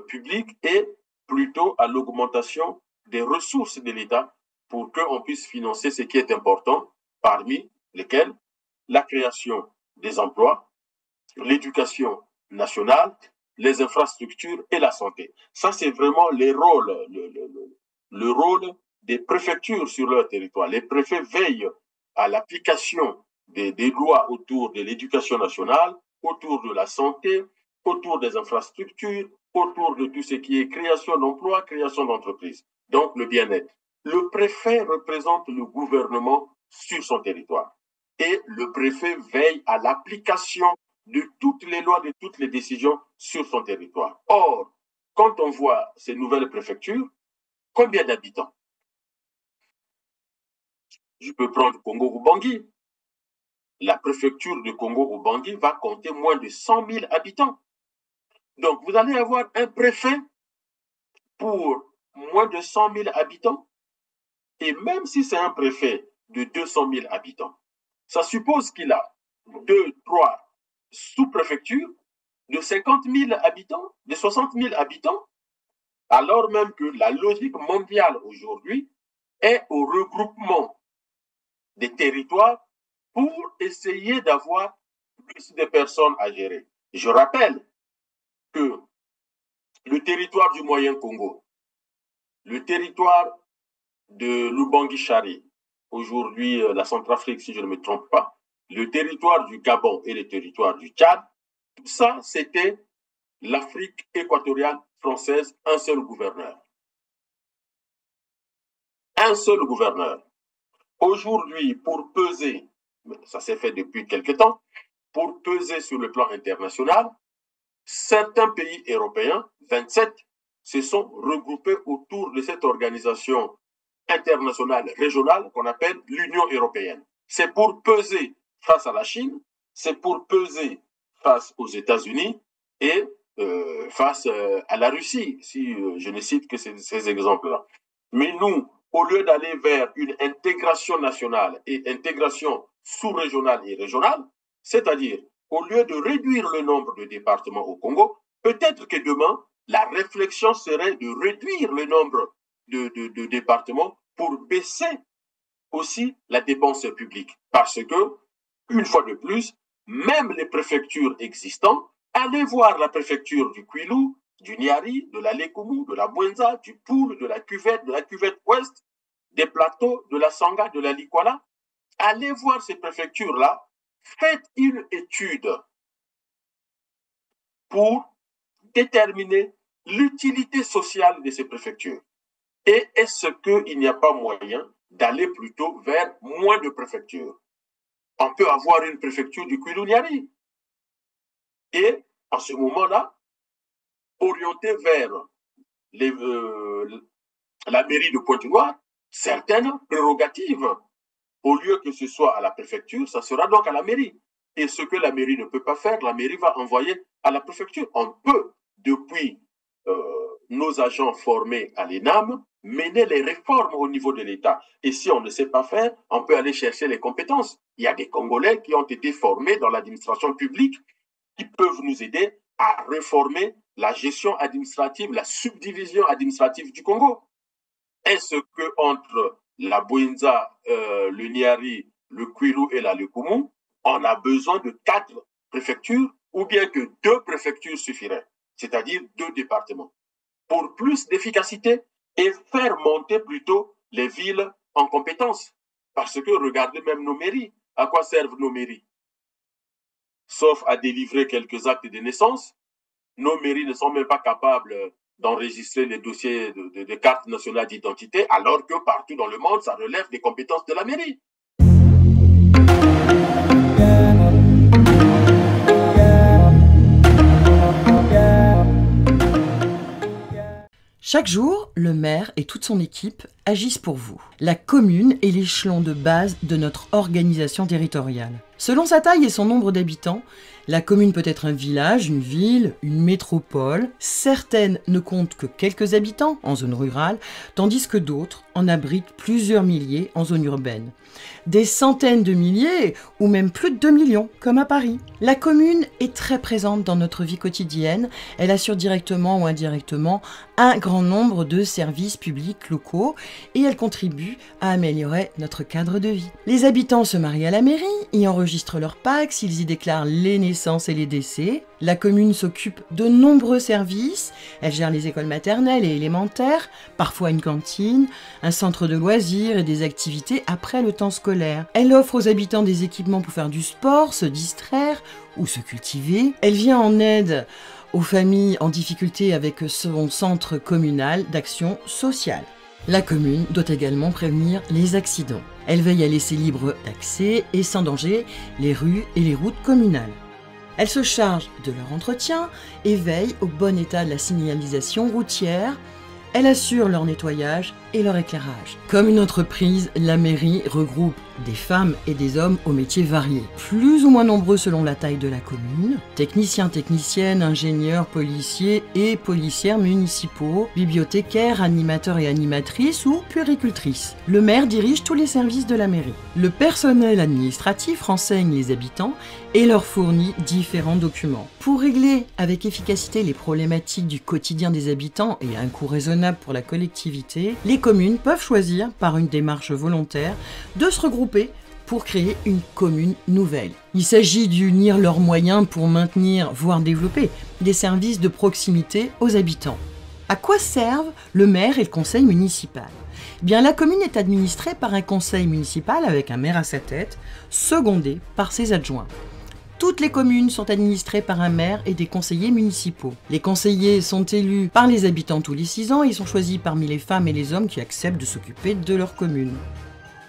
publiques et plutôt à l'augmentation des ressources de l'État pour qu'on puisse financer ce qui est important, parmi lesquels la création des emplois, l'éducation nationale, les infrastructures et la santé. Ça, c'est vraiment les rôles, le rôle des préfectures sur leur territoire. Les préfets veillent à l'application des lois autour de l'éducation nationale, autour de la santé, autour des infrastructures, autour de tout ce qui est création d'emplois, création d'entreprises. Donc, le bien-être. Le préfet représente le gouvernement sur son territoire. Et le préfet veille à l'application de toutes les lois, de toutes les décisions sur son territoire. Or, quand on voit ces nouvelles préfectures, combien d'habitants? Je peux prendre Congo-Ubangi. La préfecture de Congo-Ubangi va compter moins de 100 000 habitants. Donc, vous allez avoir un préfet pour moins de 100 000 habitants. Et même si c'est un préfet de 200 000 habitants, ça suppose qu'il a 2, 3 sous-préfectures de 50 000 habitants, de 60 000 habitants, alors même que la logique mondiale aujourd'hui est au regroupement des territoires pour essayer d'avoir plus de personnes à gérer. Je rappelle que le territoire du Moyen-Congo, le territoire de l'Ubangi-Chari, aujourd'hui la Centrafrique, si je ne me trompe pas, le territoire du Gabon et le territoire du Tchad, tout ça, c'était l'Afrique équatoriale française, un seul gouverneur. Un seul gouverneur. Aujourd'hui, pour peser, ça s'est fait depuis quelque temps, pour peser sur le plan international, certains pays européens, 27, se sont regroupés autour de cette organisation internationale régionale qu'on appelle l'Union européenne. C'est pour peser face à la Chine, c'est pour peser face aux États-Unis et face à la Russie, si je ne cite que ces exemples-là. Mais nous, au lieu d'aller vers une intégration nationale et intégration sous-régionale et régionale, c'est-à-dire au lieu de réduire le nombre de départements au Congo, peut-être que demain, la réflexion serait de réduire le nombre de départements pour baisser aussi la dépense publique. Parce que, une fois de plus, même les préfectures existantes, allez voir la préfecture du Kwilu, du Niari, de la Lekumu, de la Bwenza, du Poul, de la cuvette ouest, des plateaux, de la Sanga, de la Likwala. Allez voir ces préfectures-là, faites une étude pour déterminer l'utilité sociale de ces préfectures. Et est-ce qu'il n'y a pas moyen d'aller plutôt vers moins de préfectures? On peut avoir une préfecture du Kwilu-Niari. Et à ce moment-là, orienter vers la mairie de Pointe-Noire certaines prérogatives. Au lieu que ce soit à la préfecture, ça sera donc à la mairie. Et ce que la mairie ne peut pas faire, la mairie va envoyer à la préfecture. On peut, depuis nos agents formés à l'ENAM, mener les réformes au niveau de l'État. Et si on ne sait pas faire, on peut aller chercher les compétences. Il y a des Congolais qui ont été formés dans l'administration publique qui peuvent nous aider à réformer la gestion administrative, la subdivision administrative du Congo. Est-ce que entre la Bwenza, le Niari, le Kwilu et la Lekumu, on a besoin de 4 préfectures ou bien que 2 préfectures suffiraient, c'est-à-dire 2 départements, pour plus d'efficacité et faire monter plutôt les villes en compétences. Parce que regardez même nos mairies. À quoi servent nos mairies? Sauf à délivrer quelques actes de naissance, nos mairies ne sont même pas capables d'enregistrer les dossiers de cartes nationales d'identité, alors que partout dans le monde, ça relève des compétences de la mairie. Chaque jour, le maire et toute son équipe agissent pour vous. La commune est l'échelon de base de notre organisation territoriale. Selon sa taille et son nombre d'habitants, la commune peut être un village, une ville, une métropole. Certaines ne comptent que quelques habitants en zone rurale, tandis que d'autres en abritent plusieurs milliers en zone urbaine. Des centaines de milliers ou même plus de 2 millions, comme à Paris. La commune est très présente dans notre vie quotidienne. Elle assure directement ou indirectement un grand nombre de services publics locaux et elle contribue à améliorer notre cadre de vie. Les habitants se marient à la mairie, y enregistrent leur PACS, ils y déclarent les naissances et les décès. La commune s'occupe de nombreux services. Elle gère les écoles maternelles et élémentaires, parfois une cantine, un centre de loisirs et des activités après le temps scolaire. Elle offre aux habitants des équipements pour faire du sport, se distraire ou se cultiver. Elle vient en aide aux familles en difficulté avec son centre communal d'action sociale. La commune doit également prévenir les accidents. Elle veille à laisser libre d'accès et sans danger les rues et les routes communales. Elle se charge de leur entretien et veille au bon état de la signalisation routière. Elle assure leur nettoyage et leur éclairage. Comme une entreprise, la mairie regroupe des femmes et des hommes aux métiers variés, plus ou moins nombreux selon la taille de la commune, techniciens, techniciennes, ingénieurs, policiers et policières municipaux, bibliothécaires, animateurs et animatrices ou puéricultrices. Le maire dirige tous les services de la mairie. Le personnel administratif renseigne les habitants et leur fournit différents documents. Pour régler avec efficacité les problématiques du quotidien des habitants et à un coût raisonnable pour la collectivité, les communes peuvent choisir, par une démarche volontaire, de se regrouper pour créer une commune nouvelle. Il s'agit d'unir leurs moyens pour maintenir, voire développer, des services de proximité aux habitants. À quoi servent le maire et le conseil municipal ? Bien, la commune est administrée par un conseil municipal avec un maire à sa tête, secondé par ses adjoints. Toutes les communes sont administrées par un maire et des conseillers municipaux. Les conseillers sont élus par les habitants tous les 6 ans et ils sont choisis parmi les femmes et les hommes qui acceptent de s'occuper de leur commune.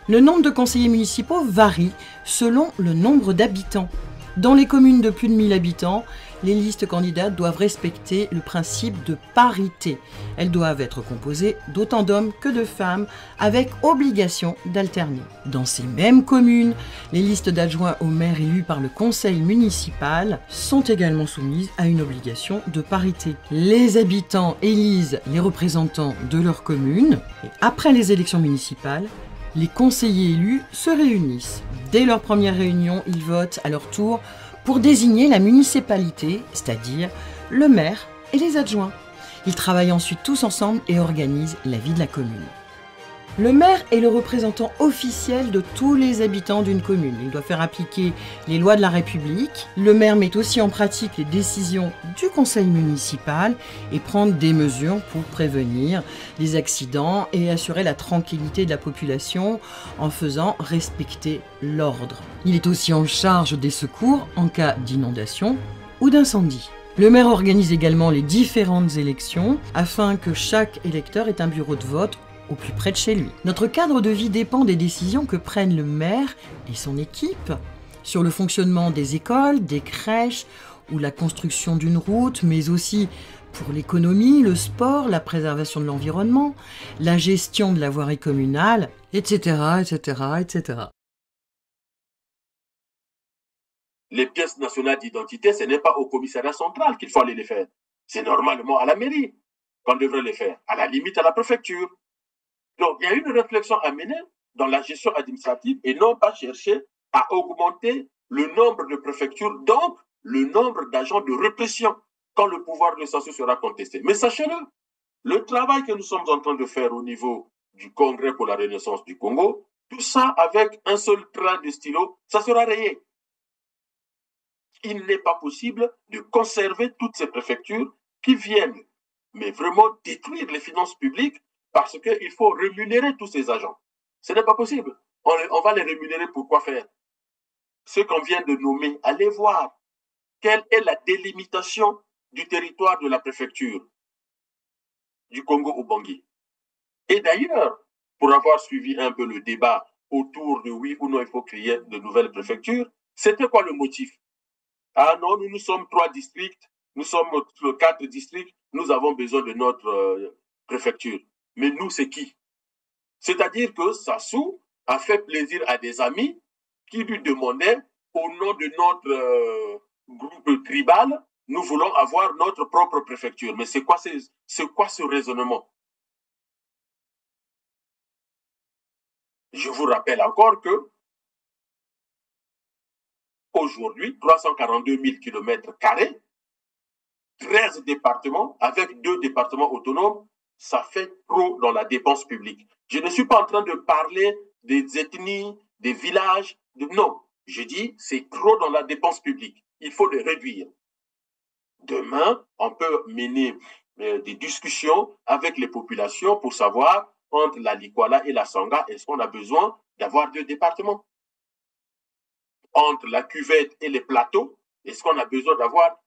Le nombre de conseillers municipaux varie selon le nombre d'habitants. Dans les communes de plus de 1000 habitants, les listes candidates doivent respecter le principe de parité. Elles doivent être composées d'autant d'hommes que de femmes, avec obligation d'alterner. Dans ces mêmes communes, les listes d'adjoints au maire élus par le conseil municipal sont également soumises à une obligation de parité. Les habitants élisent les représentants de leur commune et après les élections municipales, les conseillers élus se réunissent. Dès leur première réunion, ils votent à leur tour pour désigner la municipalité, c'est-à-dire le maire et les adjoints. Ils travaillent ensuite tous ensemble et organisent la vie de la commune. Le maire est le représentant officiel de tous les habitants d'une commune. Il doit faire appliquer les lois de la République. Le maire met aussi en pratique les décisions du conseil municipal et prend des mesures pour prévenir les accidents et assurer la tranquillité de la population en faisant respecter l'ordre. Il est aussi en charge des secours en cas d'inondation ou d'incendie. Le maire organise également les différentes élections afin que chaque électeur ait un bureau de vote au plus près de chez lui. Notre cadre de vie dépend des décisions que prennent le maire et son équipe sur le fonctionnement des écoles, des crèches ou la construction d'une route, mais aussi pour l'économie, le sport, la préservation de l'environnement, la gestion de la voirie communale, etc., etc., etc. Les pièces nationales d'identité, ce n'est pas au commissariat central qu'il faut aller les faire. C'est normalement à la mairie qu'on devrait les faire, à la limite à la préfecture. Donc, il y a une réflexion à mener dans la gestion administrative et non pas chercher à augmenter le nombre de préfectures, donc le nombre d'agents de répression quand le pouvoir de censure sera contesté. Mais sachez-le, le travail que nous sommes en train de faire au niveau du Congrès pour la Renaissance du Congo, tout ça avec un seul trait de stylo, ça sera rayé. Il n'est pas possible de conserver toutes ces préfectures qui viennent, mais vraiment détruire les finances publiques parce qu'il faut rémunérer tous ces agents. Ce n'est pas possible. On va les rémunérer pour quoi faire? Ceux qu'on vient de nommer, allez voir quelle est la délimitation du territoire de la préfecture du Congo au Bangui. Et d'ailleurs, pour avoir suivi un peu le débat autour de oui ou non il faut créer de nouvelles préfectures, c'était quoi le motif? Ah non, nous sommes 3 districts, nous sommes 4 districts, nous avons besoin de notre préfecture. Mais nous, c'est qui? C'est-à-dire que Sassou a fait plaisir à des amis qui lui demandaient, au nom de notre groupe tribal, nous voulons avoir notre propre préfecture. Mais c'est quoi ce raisonnement? Je vous rappelle encore que aujourd'hui, 342 000 km², 13 départements, avec 2 départements autonomes, ça fait trop dans la dépense publique. Je ne suis pas en train de parler des ethnies, des villages, non. Je dis, c'est trop dans la dépense publique. Il faut le réduire. Demain, on peut mener des discussions avec les populations pour savoir, entre la Likwala et la Sangha, est-ce qu'on a besoin d'avoir 2 départements? Entre la cuvette et les plateaux, est-ce qu'on a besoin d'avoir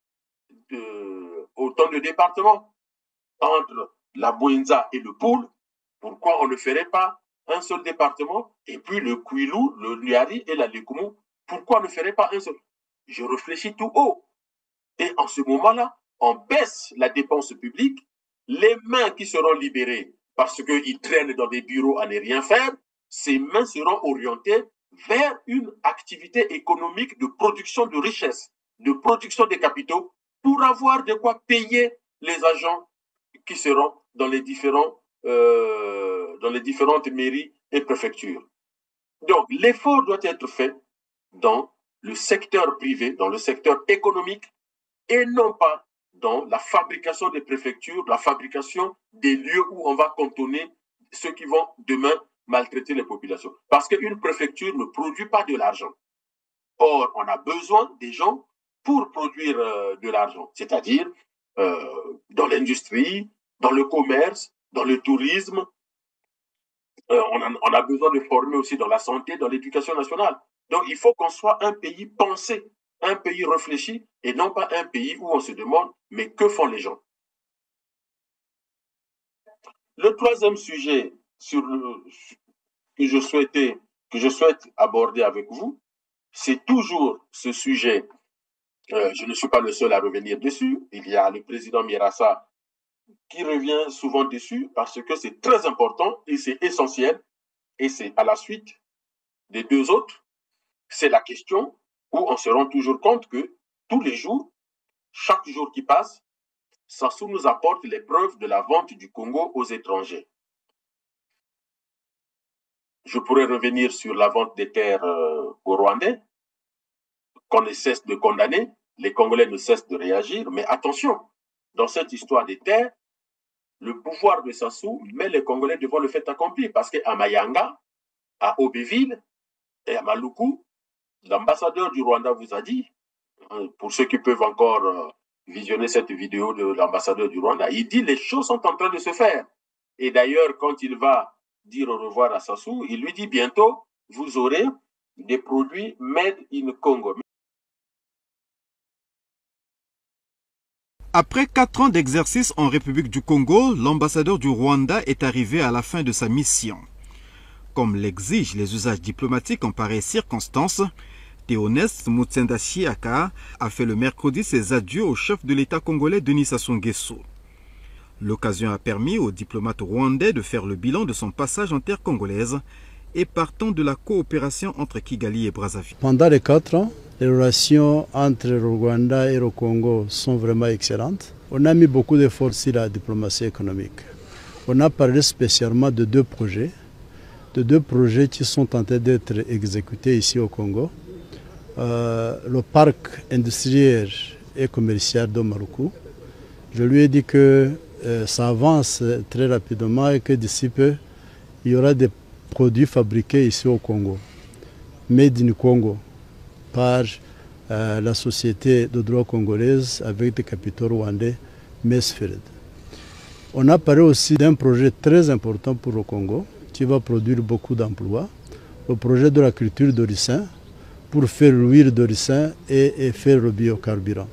autant de départements? Entre la Bouenza et le Poul, pourquoi on ne ferait pas un seul département? Et puis le Kouilou, le Niari et la Lekumu, pourquoi on ne ferait pas un seul? Je réfléchis tout haut. Et en ce moment-là, on baisse la dépense publique, les mains qui seront libérées parce qu'ils traînent dans des bureaux à ne rien faire, ces mains seront orientées vers une activité économique de production de richesses, de production des capitaux, pour avoir de quoi payer les agents qui seront dans les différentes mairies et préfectures. Donc, l'effort doit être fait dans le secteur privé, dans le secteur économique, et non pas dans la fabrication des préfectures, la fabrication des lieux où on va cantonner ceux qui vont demain maltraiter les populations. Parce qu'une préfecture ne produit pas de l'argent. Or, on a besoin des gens pour produire de l'argent, c'est-à-dire dans l'industrie, dans le commerce, dans le tourisme. On a besoin de former aussi dans la santé, dans l'éducation nationale. Donc, il faut qu'on soit un pays pensé, un pays réfléchi, et non pas un pays où on se demande, mais que font les gens? Le troisième sujet que je souhaite aborder avec vous, c'est toujours ce sujet. Je ne suis pas le seul à revenir dessus. Il y a le président Mirassa qui revient souvent dessus parce que c'est très important et c'est essentiel. Et c'est à la suite des 2 autres, c'est la question où on se rend toujours compte que tous les jours, chaque jour qui passe, Sassou nous apporte les preuves de la vente du Congo aux étrangers. Je pourrais revenir sur la vente des terres aux Rwandais, qu'on ne cesse de condamner, les Congolais ne cessent de réagir, mais attention, dans cette histoire des terres, le pouvoir de Sassou met les Congolais devant le fait accompli, parce qu'à Mayanga, à Aubéville et à Maluku, l'ambassadeur du Rwanda vous a dit, pour ceux qui peuvent encore visionner cette vidéo de l'ambassadeur du Rwanda, il dit les choses sont en train de se faire. Et d'ailleurs, quand il va dire au revoir à Sassou, il lui dit bientôt, vous aurez des produits made in Congo. Après 4 ans d'exercice en République du Congo, l'ambassadeur du Rwanda est arrivé à la fin de sa mission. Comme l'exigent les usages diplomatiques en pareilles circonstances, Théoneste Mutsenda Chiaka a fait le mercredi ses adieux au chef de l'État congolais Denis Sassou Nguesso. L'occasion a permis au diplomate rwandais de faire le bilan de son passage en terre congolaise et partant de la coopération entre Kigali et Brazzaville. Pendant les 4 ans, les relations entre le Rwanda et le Congo sont vraiment excellentes. On a mis beaucoup d'efforts sur la diplomatie économique. On a parlé spécialement de 2 projets. De 2 projets qui sont en train d'être exécutés ici au Congo. Le parc industriel et commercial de Maluku. Je lui ai dit que ça avance très rapidement et que d'ici peu, il y aura des produits fabriqués ici au Congo, made in Congo, par la société de droit congolaise avec des capitaux rwandais, Mesfield. On a parlé aussi d'un projet très important pour le Congo, qui va produire beaucoup d'emplois. Le projet de la culture d'oricin pour faire l'huile d'oricin et faire le biocarburant.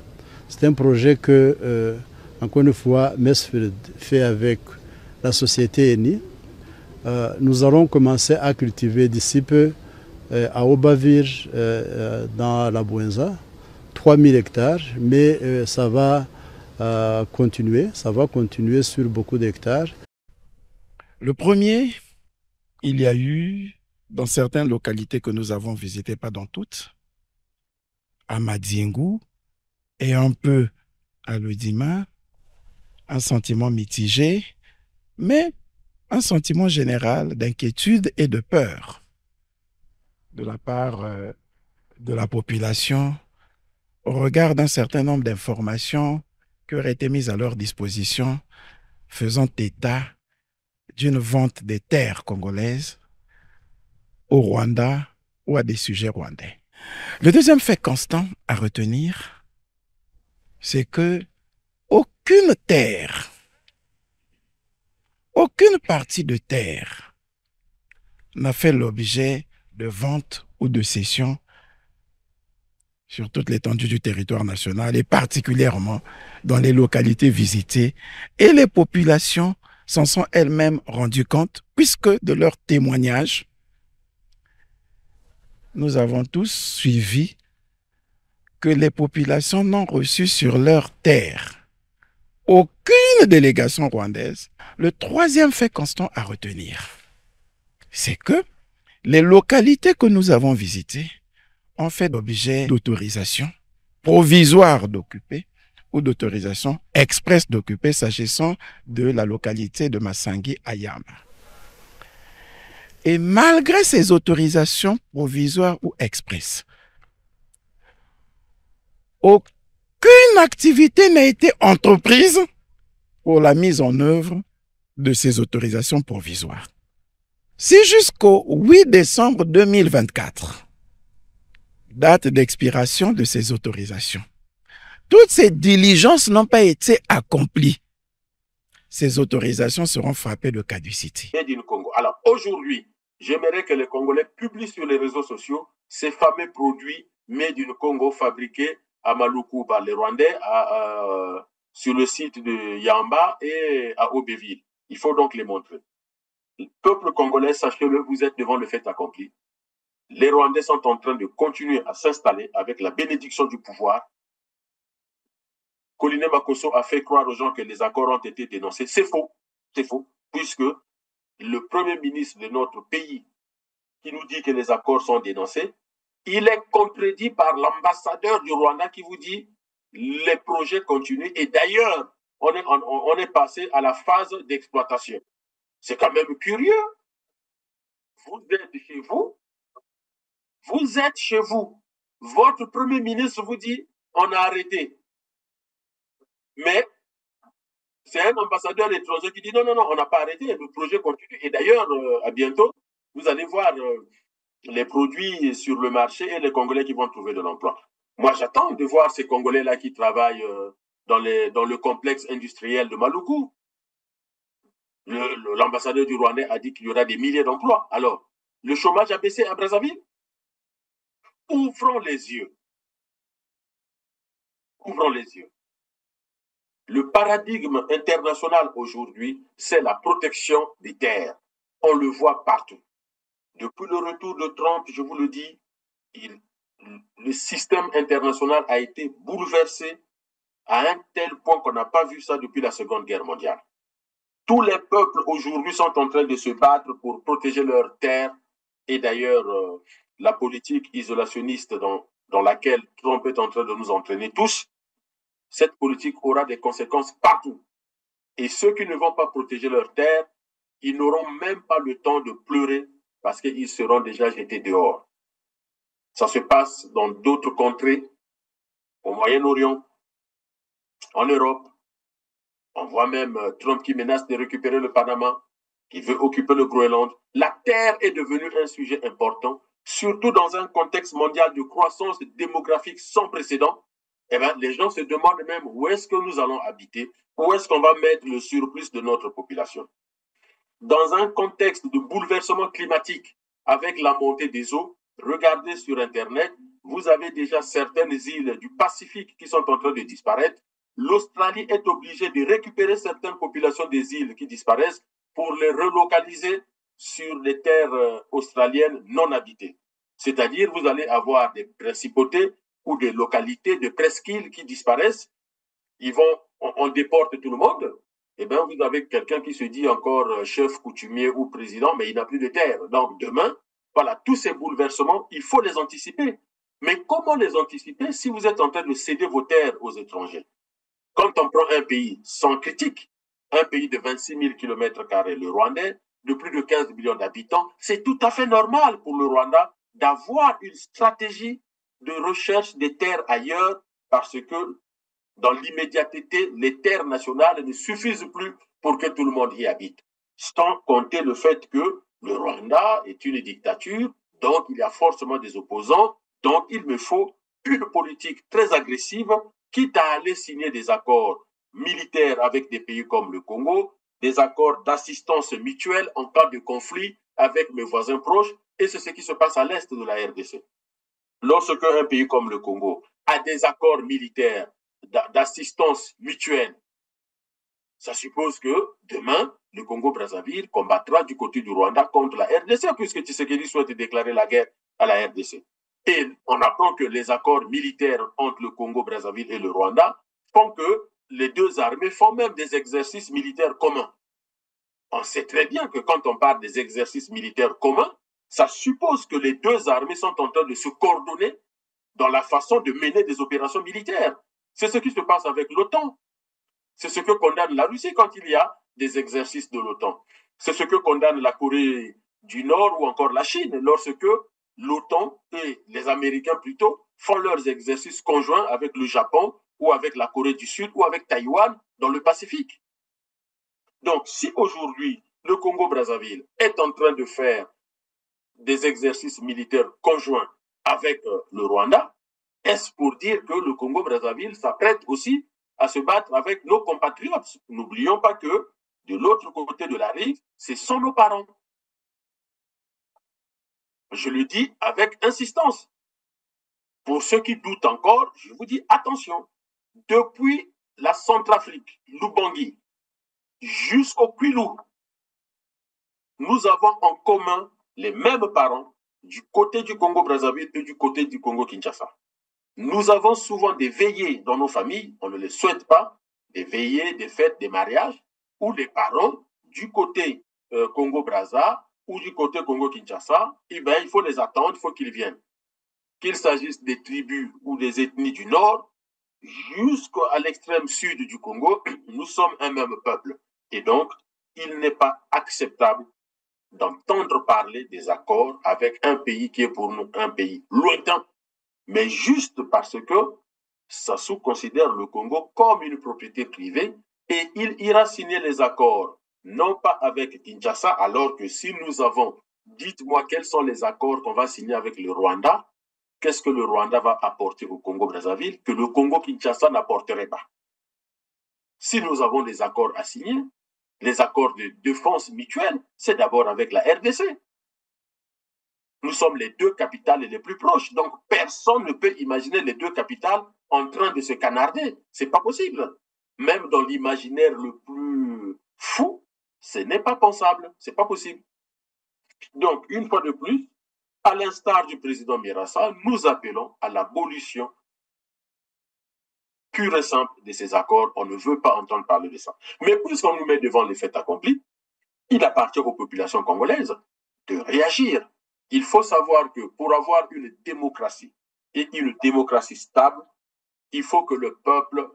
C'est un projet que, encore une fois, Mesfield fait avec la société ENI. Nous allons commencer à cultiver d'ici peu à Obavir, dans la Bouenza, 3000 hectares, mais ça va continuer sur beaucoup d'hectares. Le premier, il y a eu, dans certaines localités que nous avons visitées, pas dans toutes, à Madiengou et un peu à Lodima, un sentiment mitigé, mais un sentiment général d'inquiétude et de peur de la part de la population au regard d'un certain nombre d'informations qui auraient été mises à leur disposition faisant état d'une vente des terres congolaises au Rwanda ou à des sujets rwandais. Le deuxième fait constant à retenir, c'est que aucune terre, aucune partie de terre n'a fait l'objet de vente ou de cession sur toute l'étendue du territoire national et particulièrement dans les localités visitées. Et les populations s'en sont elles-mêmes rendues compte puisque de leurs témoignages, nous avons tous suivi que les populations n'ont reçu sur leur terre aucune délégation rwandaise. Le troisième fait constant à retenir, c'est que les localités que nous avons visitées ont fait l'objet d'autorisation provisoire d'occuper ou d'autorisation express d'occuper s'agissant de la localité de Massangi à Yamba. Et malgré ces autorisations provisoires ou express, aucune activité n'a été entreprise pour la mise en œuvre de ces autorisations provisoires. Si jusqu'au 8 décembre 2024, date d'expiration de ces autorisations, toutes ces diligences n'ont pas été accomplies, ces autorisations seront frappées de caducité. Alors aujourd'hui, j'aimerais que les Congolais publient sur les réseaux sociaux ces fameux produits Made in Congo fabriqués à Maluku par les Rwandais, sur le site de Yamba et à Aubéville. Il faut donc les montrer. Le peuple congolais, sachez-le, vous êtes devant le fait accompli. Les Rwandais sont en train de continuer à s'installer avec la bénédiction du pouvoir. Koliné Makosso a fait croire aux gens que les accords ont été dénoncés. C'est faux, puisque le premier ministre de notre pays qui nous dit que les accords sont dénoncés, il est contredit par l'ambassadeur du Rwanda qui vous dit les projets continuent. Et d'ailleurs, on est passé à la phase d'exploitation. C'est quand même curieux. Vous êtes chez vous. Votre premier ministre vous dit on a arrêté. Mais c'est un ambassadeur étranger qui dit non, on n'a pas arrêté, le projet continue. Et d'ailleurs, à bientôt, vous allez voir les produits sur le marché et les Congolais qui vont trouver de l'emploi. Moi, j'attends de voir ces Congolais-là qui travaillent dans le complexe industriel de Maluku. L'ambassadeur du Rwanda a dit qu'il y aura des milliers d'emplois. Alors, le chômage a baissé à Brazzaville. Ouvrons les yeux. Ouvrons les yeux. Le paradigme international aujourd'hui, c'est la protection des terres. On le voit partout. Depuis le retour de Trump, je vous le dis, le système international a été bouleversé à un tel point qu'on n'a pas vu ça depuis la Seconde Guerre mondiale. Tous les peuples aujourd'hui sont en train de se battre pour protéger leurs terres. Et d'ailleurs, la politique isolationniste dans laquelle Trump est en train de nous entraîner tous, cette politique aura des conséquences partout. Et ceux qui ne vont pas protéger leurs terres, ils n'auront même pas le temps de pleurer parce qu'ils seront déjà jetés dehors. Ça se passe dans d'autres contrées, au Moyen-Orient, en Europe. On voit même Trump qui menace de récupérer le Panama, qui veut occuper le Groenland. La terre est devenue un sujet important, surtout dans un contexte mondial de croissance démographique sans précédent. Eh bien, les gens se demandent même où est-ce que nous allons habiter, où est-ce qu'on va mettre le surplus de notre population. dans un contexte de bouleversement climatique avec la montée des eaux, regardez sur Internet, vous avez déjà certaines îles du Pacifique qui sont en train de disparaître. L'Australie est obligée de récupérer certaines populations des îles qui disparaissent pour les relocaliser sur les terres australiennes non habitées. C'est-à-dire, vous allez avoir des principautés ou des localités de presqu'îles qui disparaissent. On déporte tout le monde. Eh bien, vous avez quelqu'un qui se dit encore chef coutumier ou président, mais il n'a plus de terre. Donc, demain, voilà, tous ces bouleversements, il faut les anticiper. Mais comment les anticiper si vous êtes en train de céder vos terres aux étrangers? Quand on prend un pays sans critique, un pays de 26 000 km², le Rwandais, de plus de 15 millions d'habitants, c'est tout à fait normal pour le Rwanda d'avoir une stratégie de recherche des terres ailleurs parce que dans l'immédiateté, les terres nationales ne suffisent plus pour que tout le monde y habite. Sans compter le fait que le Rwanda est une dictature, donc il y a forcément des opposants, donc il me faut une politique très agressive, quitte à aller signer des accords militaires avec des pays comme le Congo, des accords d'assistance mutuelle en cas de conflit avec mes voisins proches, et c'est ce qui se passe à l'est de la RDC. Lorsque un pays comme le Congo a des accords militaires d'assistance mutuelle, ça suppose que demain, le Congo-Brazzaville combattra du côté du Rwanda contre la RDC, puisque Tshisekedi souhaite déclarer la guerre à la RDC. Et on apprend que les accords militaires entre le Congo-Brazzaville et le Rwanda font que les deux armées font même des exercices militaires communs. On sait très bien que quand on parle des exercices militaires communs, ça suppose que les deux armées sont en train de se coordonner dans la façon de mener des opérations militaires. C'est ce qui se passe avec l'OTAN. C'est ce que condamne la Russie quand il y a des exercices de l'OTAN. C'est ce que condamne la Corée du Nord ou encore la Chine lorsque l'OTAN et les Américains plutôt font leurs exercices conjoints avec le Japon ou avec la Corée du Sud ou avec Taïwan dans le Pacifique. Donc, si aujourd'hui le Congo-Brazzaville est en train de faire des exercices militaires conjoints avec le Rwanda, est-ce pour dire que le Congo-Brazzaville s'apprête aussi à se battre avec nos compatriotes? N'oublions pas que de l'autre côté de la rive, ce sont nos parents. Je le dis avec insistance. Pour ceux qui doutent encore, je vous dis attention. Depuis la Centrafrique, l'Ubangi, jusqu'au Kwilu, nous avons en commun les mêmes parents du côté du Congo-Brazzaville et du côté du Congo-Kinshasa. Nous avons souvent des veillées dans nos familles, on ne les souhaite pas, des veillées, des fêtes, des mariages, où les parents du côté Congo-Brazza ou du côté Congo-Kinshasa, eh bien, il faut les attendre, il faut qu'ils viennent. Qu'il s'agisse des tribus ou des ethnies du Nord, jusqu'à l'extrême sud du Congo, nous sommes un même peuple. Et donc, il n'est pas acceptable d'entendre parler des accords avec un pays qui est pour nous un pays lointain, mais juste parce que Sassou considère le Congo comme une propriété privée et il ira signer les accords, non pas avec Kinshasa, alors que si nous avons, dites-moi quels sont les accords qu'on va signer avec le Rwanda, qu'est-ce que le Rwanda va apporter au Congo-Brazzaville que le Congo-Kinshasa n'apporterait pas? Si nous avons des accords à signer, les accords de défense mutuelle, c'est d'abord avec la RDC. Nous sommes les deux capitales les plus proches, donc personne ne peut imaginer les deux capitales en train de se canarder. C'est pas possible. Même dans l'imaginaire le plus fou, ce n'est pas pensable, c'est pas possible. Donc, une fois de plus, à l'instar du président Mirassa, nous appelons à l'abolition pure et simple de ces accords. On ne veut pas entendre parler de ça. Mais puisqu'on nous met devant les faits accomplis, il appartient aux populations congolaises de réagir. Il faut savoir que pour avoir une démocratie et une démocratie stable, il faut que le peuple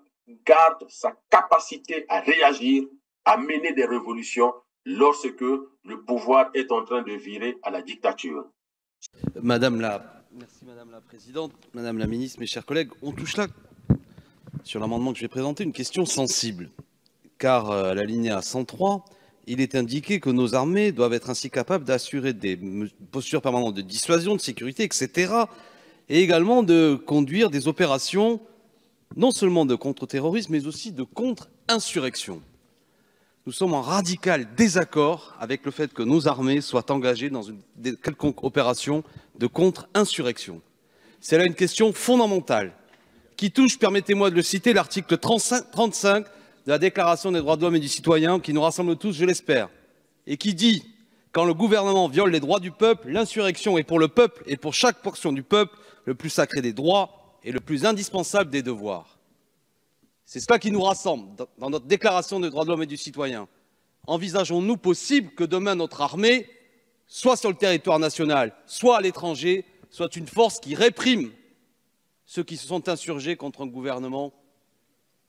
garde sa capacité à réagir, à mener des révolutions lorsque le pouvoir est en train de virer à la dictature. Merci Madame la Présidente, Madame la Ministre, mes chers collègues. On touche là, sur l'amendement que je vais présenter, une question sensible. Car à l'alinéa 103, il est indiqué que nos armées doivent être ainsi capables d'assurer des postures permanentes de dissuasion, de sécurité, etc. Et également de conduire des opérations non seulement de contre-terrorisme, mais aussi de contre-insurrection. nous sommes en radical désaccord avec le fait que nos armées soient engagées dans une quelconque opération de contre-insurrection. C'est là une question fondamentale qui touche, permettez-moi de le citer, l'article 35 de la Déclaration des droits de l'homme et du citoyen, qui nous rassemble tous, je l'espère, et qui dit « Quand le gouvernement viole les droits du peuple, l'insurrection est pour le peuple et pour chaque portion du peuple le plus sacré des droits et le plus indispensable des devoirs. » C'est cela qui nous rassemble dans notre Déclaration des droits de l'homme et du citoyen. Envisageons-nous possible que demain notre armée, soit sur le territoire national, soit à l'étranger, soit une force qui réprime ceux qui se sont insurgés contre un gouvernement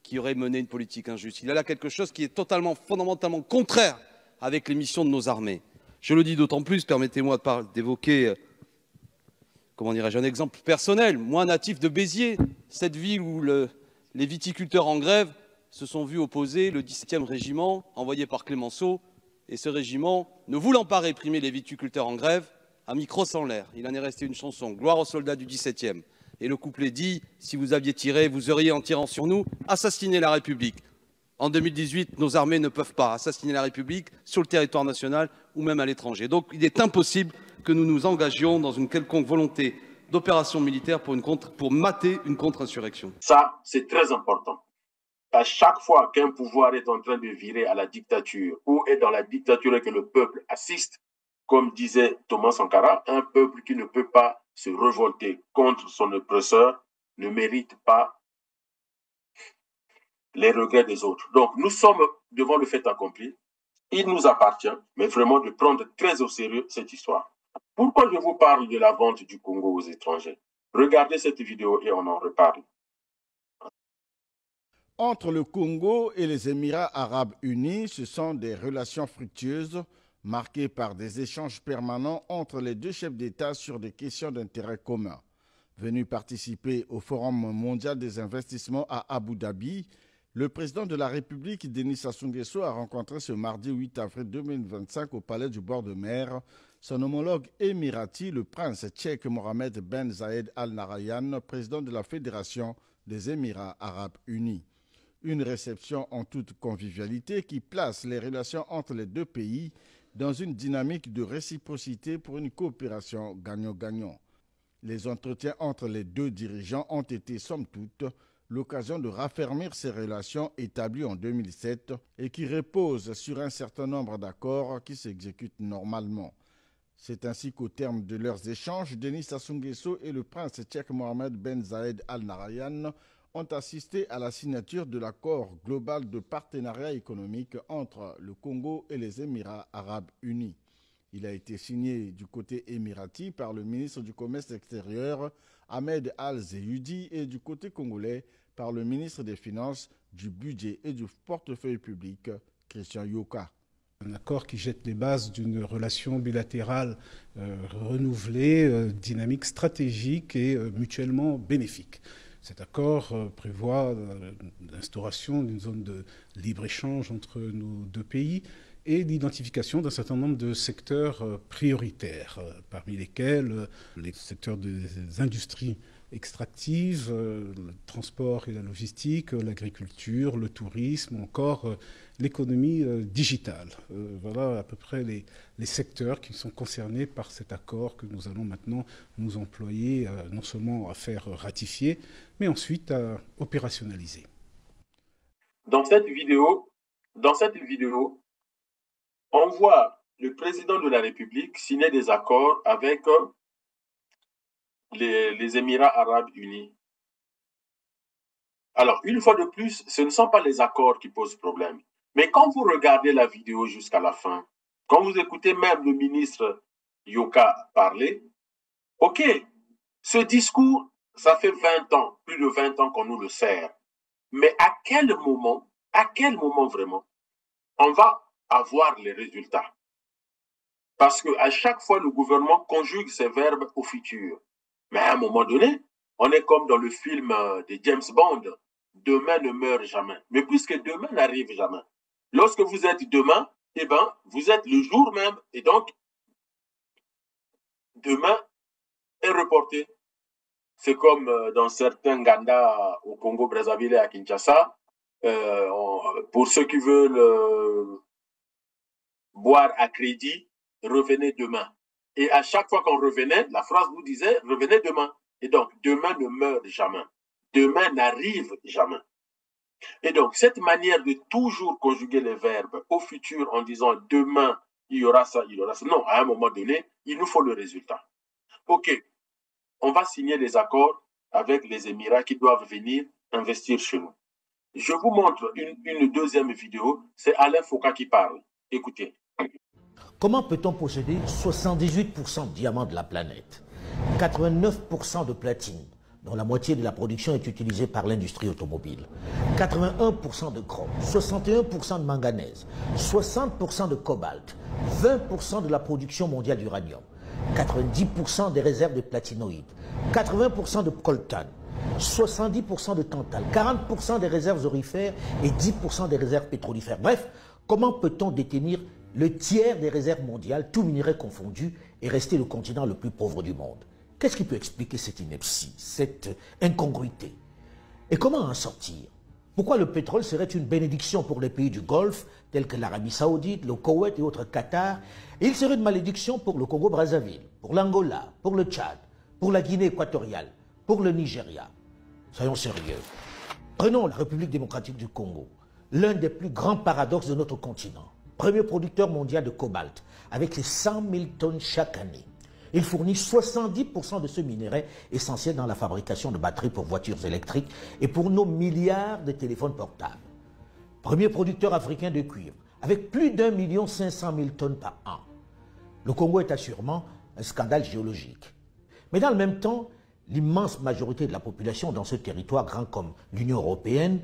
qui aurait mené une politique injuste? Il y a là quelque chose qui est totalement, fondamentalement contraire avec les missions de nos armées. Je le dis d'autant plus, permettez-moi d'évoquer, comment dirais-je, un exemple personnel. Moi, natif de Béziers, cette ville où les viticulteurs en grève se sont vus opposer le 17e régiment envoyé par Clémenceau, et ce régiment, ne voulant pas réprimer les viticulteurs en grève, a mis crosse en l'air. Il en est resté une chanson, Gloire aux soldats du 17e. Et le couplet dit, si vous aviez tiré, vous auriez, en tirant sur nous, assassiné la République. En 2018, nos armées ne peuvent pas assassiner la République sur le territoire national ou même à l'étranger. Donc il est impossible que nous nous engagions dans une quelconque volonté d'opération militaire pour mater une contre-insurrection. Ça, c'est très important. À chaque fois qu'un pouvoir est en train de virer à la dictature ou est dans la dictature et que le peuple assiste, comme disait Thomas Sankara, un peuple qui ne peut pas se révolter contre son oppresseur ne mérite pas les regrets des autres. Donc, nous sommes devant le fait accompli. Il nous appartient, mais vraiment de prendre très au sérieux cette histoire. Pourquoi je vous parle de la vente du Congo aux étrangers? Regardez cette vidéo et on en reparle. Entre le Congo et les Émirats arabes unis, ce sont des relations fructueuses marquées par des échanges permanents entre les deux chefs d'État sur des questions d'intérêt commun. Venu participer au Forum mondial des investissements à Abu Dhabi, le président de la République, Denis Sassou Nguesso, a rencontré ce mardi 8 avril 2025 au Palais du bord de mer son homologue émirati, le prince tchèque Mohamed Ben Zayed Al Nahyan, président de la Fédération des Émirats arabes unis. Une réception en toute convivialité qui place les relations entre les deux pays dans une dynamique de réciprocité pour une coopération gagnant-gagnant. Les entretiens entre les deux dirigeants ont été, somme toute, l'occasion de raffermir ces relations établies en 2007 et qui reposent sur un certain nombre d'accords qui s'exécutent normalement. C'est ainsi qu'au terme de leurs échanges, Denis Sassou Nguesso et le prince tchèque Mohamed Ben Zayed Al Nahyan ont assisté à la signature de l'accord global de partenariat économique entre le Congo et les Émirats arabes unis. Il a été signé du côté émirati par le ministre du Commerce extérieur Ahmed Al-Zeyoudi et du côté congolais par le ministre des Finances, du Budget et du Portefeuille public, Christian Yoka. Un accord qui jette les bases d'une relation bilatérale renouvelée, dynamique, stratégique et mutuellement bénéfique. Cet accord prévoit l'instauration d'une zone de libre-échange entre nos deux pays et l'identification d'un certain nombre de secteurs prioritaires, parmi lesquels les secteurs des industries extractives, le transport et la logistique, l'agriculture, le tourisme, encore l'économie digitale. Voilà à peu près les secteurs qui sont concernés par cet accord que nous allons maintenant nous employer non seulement à faire ratifier, mais ensuite à opérationnaliser. Dans cette vidéo, on voit le président de la République signer des accords avec les Émirats arabes unis. Alors, une fois de plus, ce ne sont pas les accords qui posent problème. Mais quand vous regardez la vidéo jusqu'à la fin, quand vous écoutez même le ministre Yoka parler, ok, ce discours, ça fait 20 ans, plus de 20 ans qu'on nous le sert. Mais à quel moment vraiment, on va avoir les résultats? Parce qu'à chaque fois, le gouvernement conjugue ses verbes au futur. Mais à un moment donné, on est comme dans le film de James Bond, demain ne meurt jamais. Mais puisque demain n'arrive jamais, lorsque vous êtes demain, eh ben, vous êtes le jour même, et donc, demain est reporté. C'est comme dans certains Ganda au Congo, Brazzaville et à Kinshasa. Pour ceux qui veulent boire à crédit, revenez demain. Et à chaque fois qu'on revenait, la phrase vous disait, revenez demain. Et donc, demain ne meurt jamais. Demain n'arrive jamais. Et donc, cette manière de toujours conjuguer les verbes au futur en disant demain, il y aura ça, il y aura ça. Non, à un moment donné, il nous faut le résultat. OK, on va signer les accords avec les Émirats qui doivent venir investir chez nous. Je vous montre une deuxième vidéo. C'est Alain Foucault qui parle. Écoutez. Comment peut-on posséder 78% de diamants de la planète, 89% de platine, dont la moitié de la production est utilisée par l'industrie automobile, 81% de chrome, 61% de manganèse, 60% de cobalt, 20% de la production mondiale d'uranium, 90% des réserves de platinoïdes, 80% de coltan, 70% de tantal, 40% des réserves aurifères et 10% des réserves pétrolifères. Bref, comment peut-on détenir le tiers des réserves mondiales, tout minerai confondu, et rester le continent le plus pauvre du monde? Qu'est-ce qui peut expliquer cette ineptie, cette incongruité? Et comment en sortir? Pourquoi le pétrole serait une bénédiction pour les pays du Golfe, tels que l'Arabie Saoudite, le Koweït et autres Qatar, et il serait une malédiction pour le Congo-Brazzaville, pour l'Angola, pour le Tchad, pour la Guinée équatoriale, pour le Nigeria? Soyons sérieux. Prenons la République démocratique du Congo, l'un des plus grands paradoxes de notre continent. Premier producteur mondial de cobalt, avec ses 100 000 tonnes chaque année. Il fournit 70% de ce minerai essentiel dans la fabrication de batteries pour voitures électriques et pour nos milliards de téléphones portables. Premier producteur africain de cuivre, avec plus d'1 500 000 tonnes par an. Le Congo est assurément un scandale géologique. Mais dans le même temps, l'immense majorité de la population dans ce territoire grand comme l'Union européenne,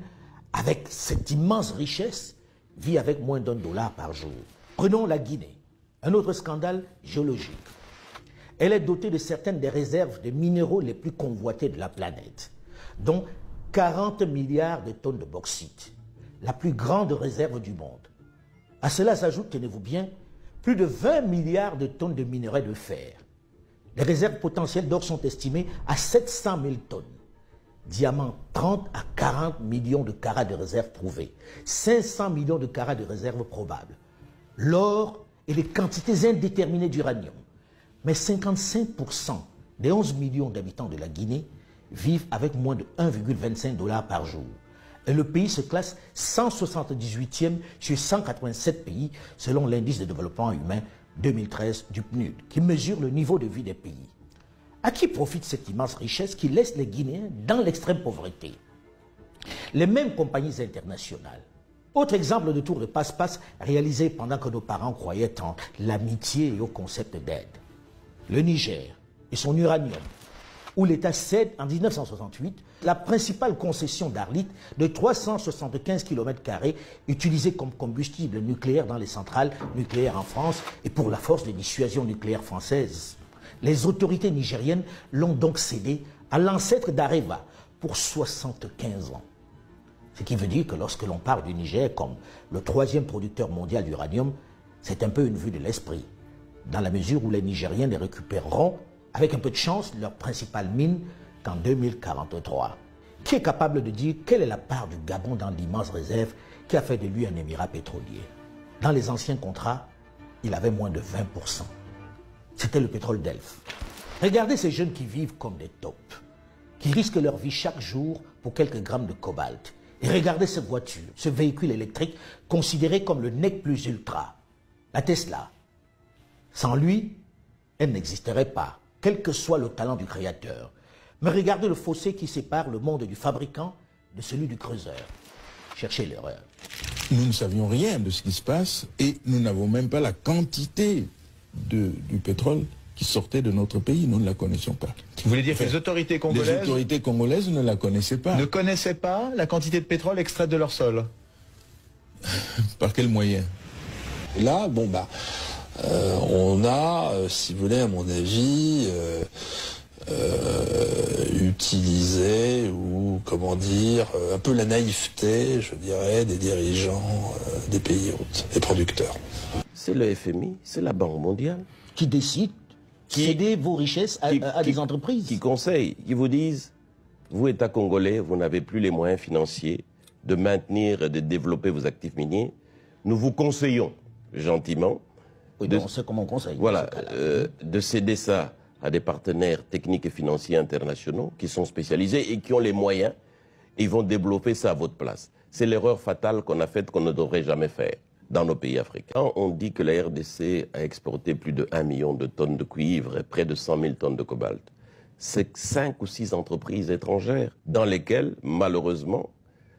avec cette immense richesse, vit avec moins d'$1 par jour. Prenons la Guinée, un autre scandale géologique. Elle est dotée de certaines des réserves de minéraux les plus convoités de la planète, dont 40 milliards de tonnes de bauxite, la plus grande réserve du monde. À cela s'ajoute, tenez-vous bien, plus de 20 milliards de tonnes de minerais de fer. Les réserves potentielles d'or sont estimées à 700 000 tonnes. Diamants, 30 à 40 millions de carats de réserves prouvées, 500 millions de carats de réserves probables. L'or et les quantités indéterminées d'uranium. Mais 55% des 11 millions d'habitants de la Guinée vivent avec moins de 1,25 $ par jour. Et le pays se classe 178e sur 187 pays selon l'indice de développement humain 2013 du PNUD, qui mesure le niveau de vie des pays. À qui profite cette immense richesse qui laisse les Guinéens dans l'extrême pauvreté? Les mêmes compagnies internationales. Autre exemple de tour de passe-passe réalisé pendant que nos parents croyaient en l'amitié et au concept d'aide. Le Niger et son uranium, où l'État cède en 1968 la principale concession d'Arlit de 375 km² utilisée comme combustible nucléaire dans les centrales nucléaires en France et pour la force de dissuasion nucléaire française. Les autorités nigériennes l'ont donc cédé à l'ancêtre d'Areva pour 75 ans. Ce qui veut dire que lorsque l'on parle du Niger comme le 3e producteur mondial d'uranium, c'est un peu une vue de l'esprit, dans la mesure où les Nigériens les récupéreront, avec un peu de chance, leur principale mine qu'en 2043. Qui est capable de dire quelle est la part du Gabon dans l'immense réserve qui a fait de lui un émirat pétrolier? Dans les anciens contrats, il avait moins de 20%. C'était le pétrole d'Elf. Regardez ces jeunes qui vivent comme des taupes, qui risquent leur vie chaque jour pour quelques grammes de cobalt. Et regardez cette voiture, ce véhicule électrique considéré comme le nec plus ultra, la Tesla. Sans lui, elle n'existerait pas, quel que soit le talent du créateur. Mais regardez le fossé qui sépare le monde du fabricant de celui du creuseur. Cherchez l'erreur. Nous ne savions rien de ce qui se passe et nous n'avons même pas la quantité du pétrole qui sortait de notre pays. Nous ne la connaissions pas. Vous voulez dire que les autorités congolaises ne la connaissaient pas. Ne connaissaient pas la quantité de pétrole extraite de leur sol? Par quel moyen? Là, on a, si vous voulez, à mon avis, utilisé, ou comment dire, un peu la naïveté, je dirais, des dirigeants des pays hôtes, des producteurs. C'est le FMI, c'est la Banque mondiale qui décide de céder vos richesses à des entreprises. Qui conseillent, qui vous disent, vous, État congolais, vous n'avez plus les moyens financiers de maintenir et de développer vos actifs miniers. Nous vous conseillons gentiment. Oui, on sait comment on conseille. Voilà, de céder ça à des partenaires techniques et financiers internationaux qui sont spécialisés et qui ont les moyens, et ils vont développer ça à votre place. C'est l'erreur fatale qu'on a faite, qu'on ne devrait jamais faire dans nos pays africains. On dit que la RDC a exporté plus de 1 million de tonnes de cuivre et près de 100 000 tonnes de cobalt. C'est 5 ou 6 entreprises étrangères dans lesquelles, malheureusement,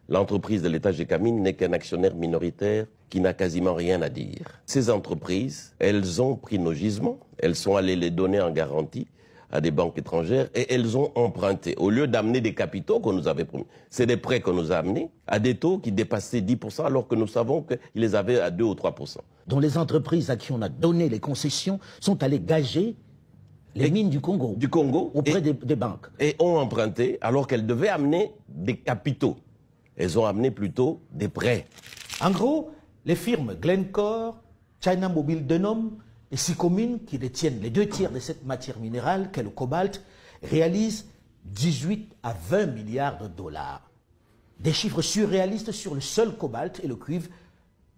l'entreprise de l'État Gécamine n'est qu'un actionnaire minoritaire qui n'a quasiment rien à dire. Ces entreprises, elles ont pris nos gisements, elles sont allées les donner en garantie à des banques étrangères et elles ont emprunté. Au lieu d'amener des capitaux qu'on nous avait promis, c'est des prêts qu'on nous a amenés à des taux qui dépassaient 10% alors que nous savons qu'ils les avaient à 2 ou 3%. Dont les entreprises à qui on a donné les concessions sont allées gager les mines du Congo. Auprès des banques. Et ont emprunté alors qu'elles devaient amener des capitaux. Elles ont amené plutôt des prêts. En gros, les firmes Glencore, China Mobile Denom et Sicomine, qui détiennent les 2 tiers de cette matière minérale qu'est le cobalt, réalisent 18 à 20 milliards de dollars. Des chiffres surréalistes sur le seul cobalt et le cuivre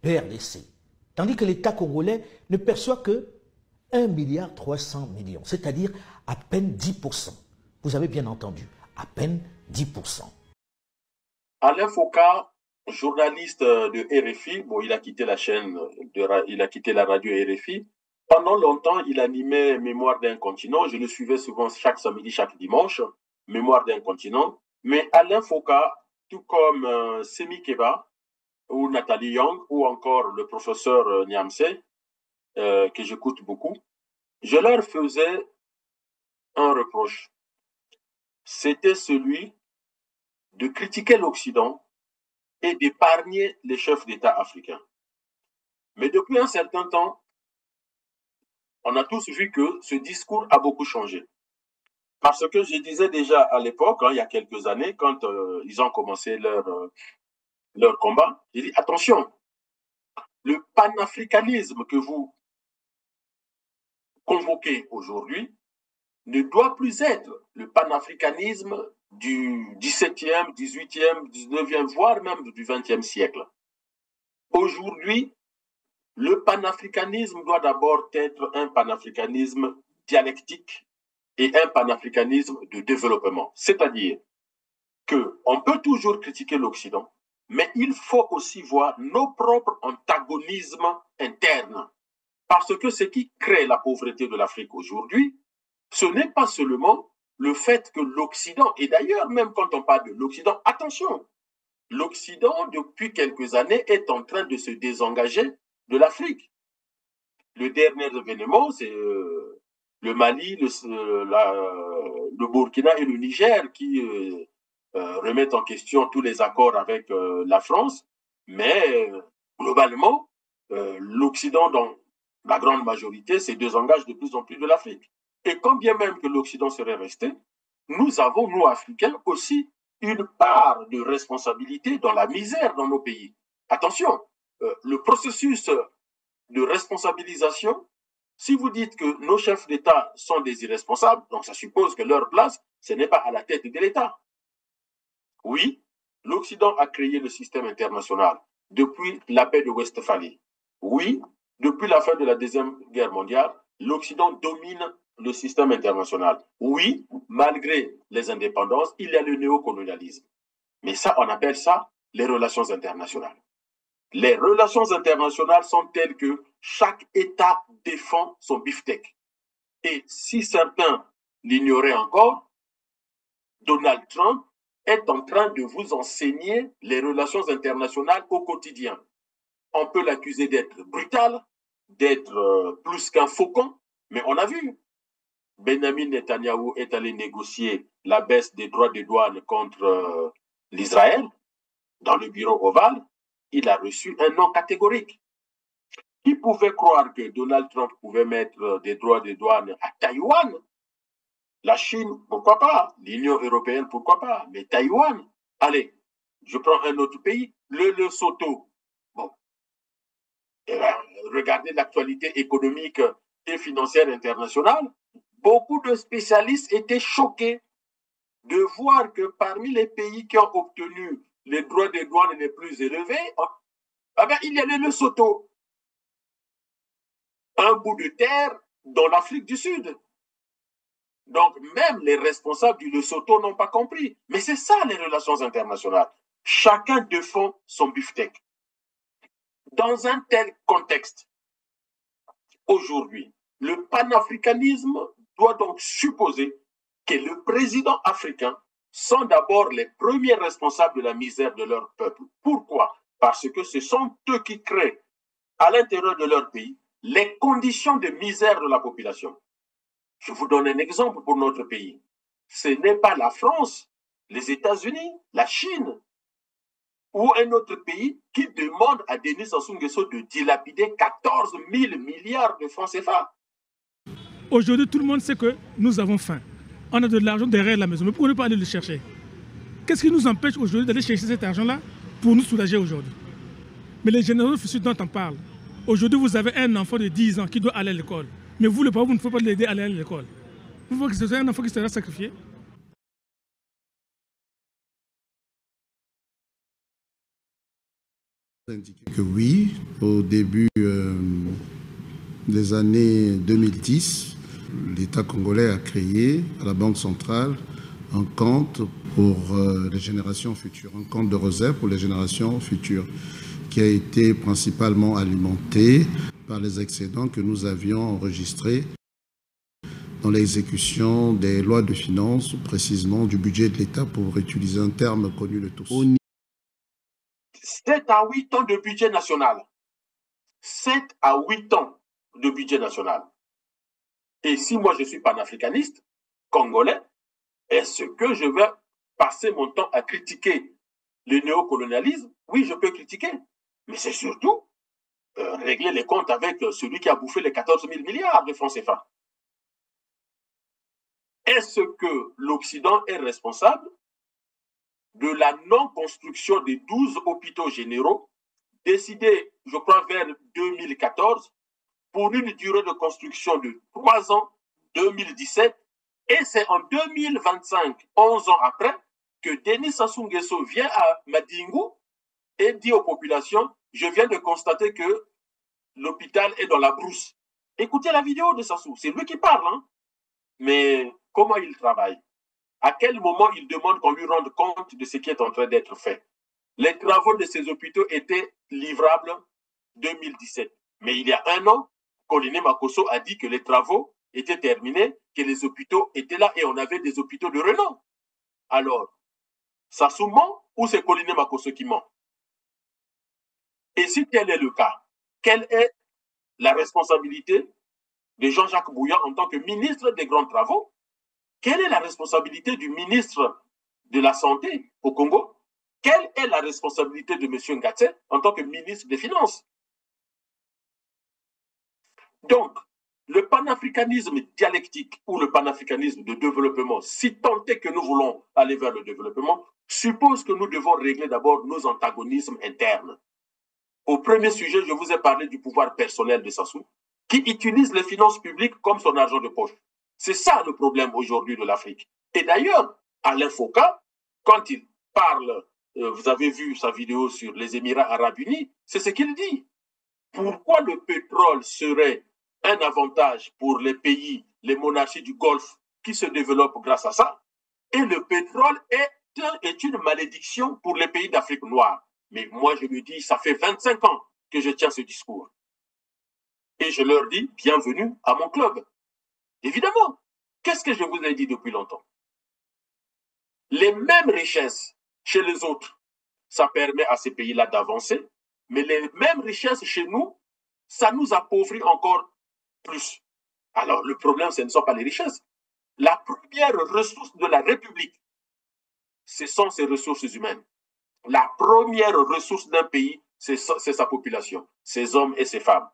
PRDC. Tandis que l'État congolais ne perçoit que 1,3 milliard, c'est-à-dire à peine 10%. Vous avez bien entendu, à peine 10%. Alain Foka, journaliste de RFI, bon, il a quitté la chaîne, il a quitté la radio RFI. Pendant longtemps, il animait Mémoire d'un continent. Je le suivais souvent chaque samedi, chaque dimanche, Mémoire d'un continent. Mais Alain Foka, tout comme Semi Keba, ou Nathalie Young, ou encore le professeur Niamse, que j'écoute beaucoup, je leur faisais un reproche. C'était celui de critiquer l'Occident et d'épargner les chefs d'État africains. Mais depuis un certain temps, on a tous vu que ce discours a beaucoup changé. Parce que je disais déjà à l'époque, il y a quelques années, quand ils ont commencé leur combat, j'ai dit attention, le panafricanisme que vous convoquez aujourd'hui ne doit plus être le panafricanisme du 17e, 18e, 19e, voire même du 20e siècle. Aujourd'hui, le panafricanisme doit d'abord être un panafricanisme dialectique et un panafricanisme de développement. C'est-à-dire qu'on peut toujours critiquer l'Occident, mais il faut aussi voir nos propres antagonismes internes. Parce que ce qui crée la pauvreté de l'Afrique aujourd'hui, ce n'est pas seulement le fait que l'Occident, et d'ailleurs même quand on parle de l'Occident, attention, l'Occident depuis quelques années est en train de se désengager de l'Afrique. Le dernier événement, c'est le Mali, le Burkina et le Niger qui remettent en question tous les accords avec la France, mais globalement, l'Occident, dans la grande majorité, se désengage de plus en plus de l'Afrique. Et quand bien même que l'Occident serait resté, nous avons, nous, Africains, aussi une part de responsabilité dans la misère dans nos pays. Attention, le processus de responsabilisation, si vous dites que nos chefs d'État sont des irresponsables, donc ça suppose que leur place, ce n'est pas à la tête de l'État. Oui, l'Occident a créé le système international depuis la paix de Westphalie. Oui, depuis la fin de la Deuxième Guerre mondiale, l'Occident domine le système international. Oui, malgré les indépendances, il y a le néocolonialisme. Mais ça, on appelle ça les relations internationales. Les relations internationales sont telles que chaque État défend son beefsteak. Et si certains l'ignoraient encore, Donald Trump est en train de vous enseigner les relations internationales au quotidien. On peut l'accuser d'être brutal, d'être plus qu'un faucon, mais on a vu. Benjamin Netanyahou est allé négocier la baisse des droits de douane contre l'Israël. Dans le bureau ovale, il a reçu un non catégorique. Qui pouvait croire que Donald Trump pouvait mettre des droits de douane à Taïwan? La Chine, pourquoi pas? L'Union européenne, pourquoi pas? Mais Taïwan, allez, je prends un autre pays, le Lesotho. Bon. Et bien, regardez l'actualité économique et financière internationale. Beaucoup de spécialistes étaient choqués de voir que parmi les pays qui ont obtenu les droits de douane les plus élevés, il y a le Lesotho. un bout de terre dans l'Afrique du Sud. Donc, même les responsables du Lesotho n'ont pas compris. Mais c'est ça, les relations internationales. Chacun défend son beefsteak. Dans un tel contexte, aujourd'hui, le panafricanisme doit donc supposer que les présidents africains sont d'abord les premiers responsables de la misère de leur peuple. Pourquoi? Parce que ce sont eux qui créent à l'intérieur de leur pays les conditions de misère de la population. Je vous donne un exemple pour notre pays. Ce n'est pas la France, les États-Unis, la Chine ou un autre pays qui demande à Denis Sassou Nguesso de dilapider 14 000 milliards de francs CFA. Aujourd'hui, tout le monde sait que nous avons faim. On a de l'argent derrière la maison, mais pourquoi ne pas aller le chercher? Qu'est-ce qui nous empêche aujourd'hui d'aller chercher cet argent-là pour nous soulager aujourd'hui? Mais les généraux futurs dont on parle, aujourd'hui, vous avez un enfant de 10 ans qui doit aller à l'école. Mais vous, le parent, vous ne pouvez pas l'aider à aller à l'école. Vous voyez que c'est un enfant qui sera sacrifié. Que oui, au début des années 2010, l'État congolais a créé à la Banque centrale un compte pour les générations futures, un compte de réserve pour les générations futures, qui a été principalement alimenté par les excédents que nous avions enregistrés dans l'exécution des lois de finances, précisément du budget de l'État, pour utiliser un terme connu de tous. 7 à 8 ans de budget national. 7 à 8 ans de budget national. Et si moi je suis panafricaniste, congolais, est-ce que je vais passer mon temps à critiquer le néocolonialisme? Oui, je peux critiquer. Mais c'est surtout régler les comptes avec celui qui a bouffé les 14 000 milliards de francs CFA. Est-ce que l'Occident est responsable de la non-construction des 12 hôpitaux généraux décidés, je crois, vers 2014 pour une durée de construction de 3 ans, 2017, et c'est en 2025, 11 ans après, que Denis Sassou Nguesso vient à Madingu et dit aux populations, je viens de constater que l'hôpital est dans la brousse. Écoutez la vidéo de Sassou, c'est lui qui parle, hein? Mais comment il travaille? À quel moment il demande qu'on lui rende compte de ce qui est en train d'être fait? Les travaux de ces hôpitaux étaient livrables 2017. Mais il y a un an, Koliné Makosso a dit que les travaux étaient terminés, que les hôpitaux étaient là et on avait des hôpitaux de renom. Alors, Sassou ment ou c'est Koliné Makosso qui ment? Et si tel est le cas, quelle est la responsabilité de Jean-Jacques Bouillon en tant que ministre des Grands Travaux? Quelle est la responsabilité du ministre de la Santé au Congo? Quelle est la responsabilité de M. Ngatse en tant que ministre des Finances? Donc, le panafricanisme dialectique ou le panafricanisme de développement, si tant est que nous voulons aller vers le développement, suppose que nous devons régler d'abord nos antagonismes internes. Au premier sujet, je vous ai parlé du pouvoir personnel de Sassou, qui utilise les finances publiques comme son argent de poche. C'est ça le problème aujourd'hui de l'Afrique. Et d'ailleurs, Alain Foucault, quand il parle, vous avez vu sa vidéo sur les Émirats arabes unis, c'est ce qu'il dit. Pourquoi le pétrole serait un avantage pour les pays, les monarchies du Golfe qui se développent grâce à ça, et le pétrole est une malédiction pour les pays d'Afrique noire. Mais moi, je lui dis, ça fait 25 ans que je tiens ce discours. Et je leur dis, bienvenue à mon club. Évidemment, qu'est-ce que je vous ai dit depuis longtemps? Les mêmes richesses chez les autres, ça permet à ces pays-là d'avancer, mais les mêmes richesses chez nous, ça nous appauvrit encore plus. Alors, le problème, ce ne sont pas les richesses. La première ressource de la République, ce sont ses ressources humaines. La première ressource d'un pays, c'est sa population, ses hommes et ses femmes.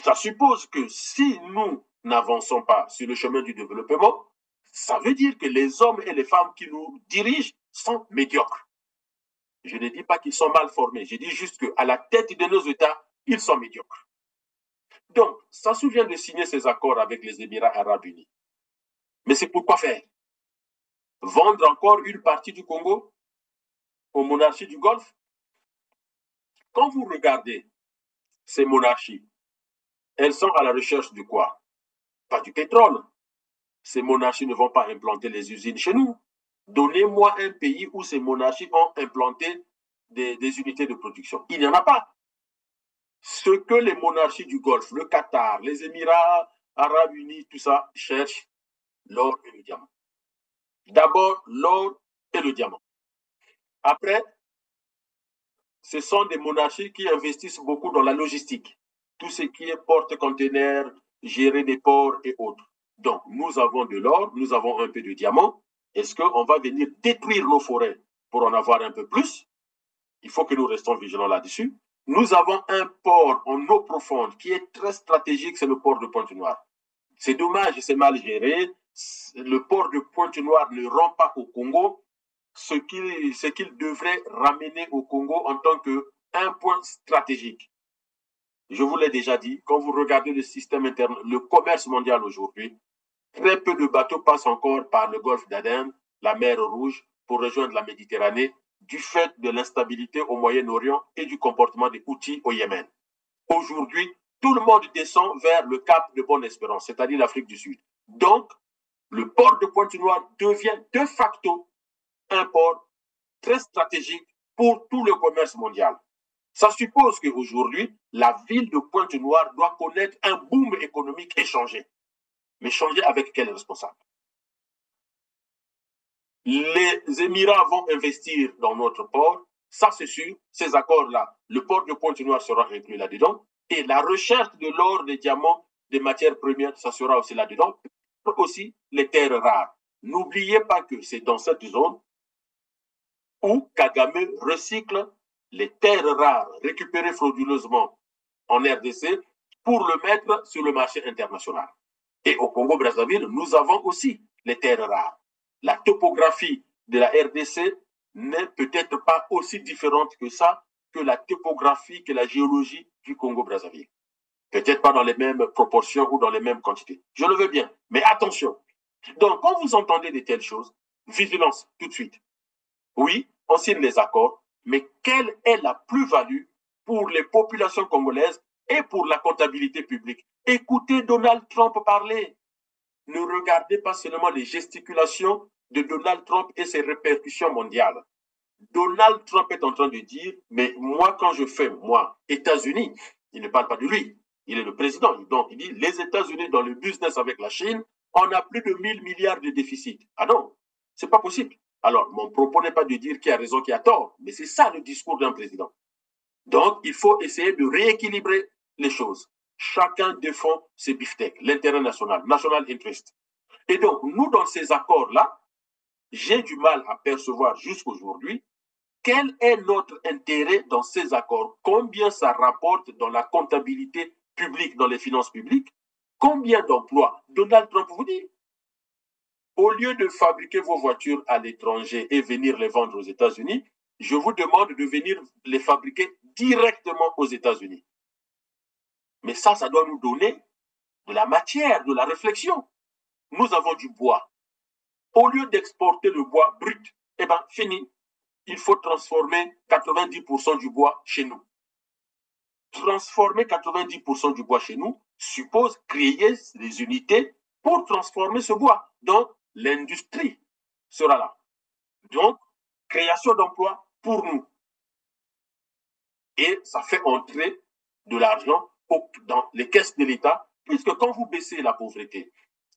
Ça suppose que si nous n'avançons pas sur le chemin du développement, ça veut dire que les hommes et les femmes qui nous dirigent sont médiocres. Je ne dis pas qu'ils sont mal formés, je dis juste qu'à la tête de nos États, ils sont médiocres. Donc, Sassou vient de signer ces accords avec les Émirats arabes unis. Mais c'est pour quoi faire? Vendre encore une partie du Congo aux monarchies du Golfe? Quand vous regardez ces monarchies, elles sont à la recherche de quoi? Pas du pétrole. Ces monarchies ne vont pas implanter les usines chez nous. Donnez-moi un pays où ces monarchies ont implanté des unités de production. Il n'y en a pas. Ce que les monarchies du Golfe, le Qatar, les Émirats arabes unis, tout ça, cherchent l'or et le diamant. D'abord, l'or et le diamant. Après, ce sont des monarchies qui investissent beaucoup dans la logistique. Tout ce qui est porte-containers, gérer des ports et autres. Donc, nous avons de l'or, nous avons un peu de diamant. Est-ce qu'on va venir détruire nos forêts pour en avoir un peu plus? Il faut que nous restions vigilants là-dessus. Nous avons un port en eau profonde qui est très stratégique, c'est le port de Pointe-Noire. C'est dommage, c'est mal géré. Le port de Pointe-Noire ne rend pas au Congo ce qu'il devrait ramener au Congo en tant qu'un point stratégique. Je vous l'ai déjà dit, quand vous regardez le système interne, le commerce mondial aujourd'hui, très peu de bateaux passent encore par le golfe d'Aden, la mer Rouge, pour rejoindre la Méditerranée, du fait de l'instabilité au Moyen-Orient et du comportement des Houthis au Yémen. Aujourd'hui, tout le monde descend vers le cap de Bonne-Espérance, c'est-à-dire l'Afrique du Sud. Donc, le port de Pointe-Noire devient de facto un port très stratégique pour tout le commerce mondial. Ça suppose qu'aujourd'hui, la ville de Pointe-Noire doit connaître un boom économique et changer. Mais changer avec quel responsable? Les Émirats vont investir dans notre port, ça c'est sûr, ces accords-là, le port de Pointe-Noire sera inclus là-dedans, et la recherche de l'or, des diamants, des matières premières, ça sera aussi là-dedans, aussi les terres rares. N'oubliez pas que c'est dans cette zone où Kagame recycle les terres rares récupérées frauduleusement en RDC pour le mettre sur le marché international. Et au Congo-Brazzaville, nous avons aussi les terres rares. La topographie de la RDC n'est peut-être pas aussi différente que ça, que la topographie, que la géologie du Congo-Brazzaville. Peut-être pas dans les mêmes proportions ou dans les mêmes quantités. Je le veux bien, mais attention. Donc, quand vous entendez de telles choses, vigilance tout de suite. Oui, on signe les accords, mais quelle est la plus-value pour les populations congolaises et pour la comptabilité publique? Écoutez Donald Trump parler. Ne regardez pas seulement les gesticulations de Donald Trump et ses répercussions mondiales. Donald Trump est en train de dire, mais moi, quand je fais, moi, États-Unis, il ne parle pas de lui, il est le président. Donc, il dit, les États-Unis dans le business avec la Chine, on a plus de 1000 milliards de déficit. Ah non, c'est pas possible. Alors, mon propos n'est pas de dire qui a raison, qui a tort, mais c'est ça le discours d'un président. Donc, il faut essayer de rééquilibrer les choses. Chacun défend ses beefsteaks, l'intérêt national, national interest. Et donc, nous, dans ces accords-là, j'ai du mal à percevoir jusqu'aujourd'hui quel est notre intérêt dans ces accords, combien ça rapporte dans la comptabilité publique, dans les finances publiques, combien d'emplois. Donald Trump vous dit, au lieu de fabriquer vos voitures à l'étranger et venir les vendre aux États-Unis, je vous demande de venir les fabriquer directement aux États-Unis. Mais ça doit nous donner de la matière, de la réflexion. Nous avons du bois. Au lieu d'exporter le bois brut, eh bien, fini. Il faut transformer 90% du bois chez nous. Transformer 90% du bois chez nous suppose créer des unités pour transformer ce bois. Donc, l'industrie sera là. Donc, création d'emplois pour nous. Et ça fait entrer de l'argent dans les caisses de l'État, puisque quand vous baissez la pauvreté,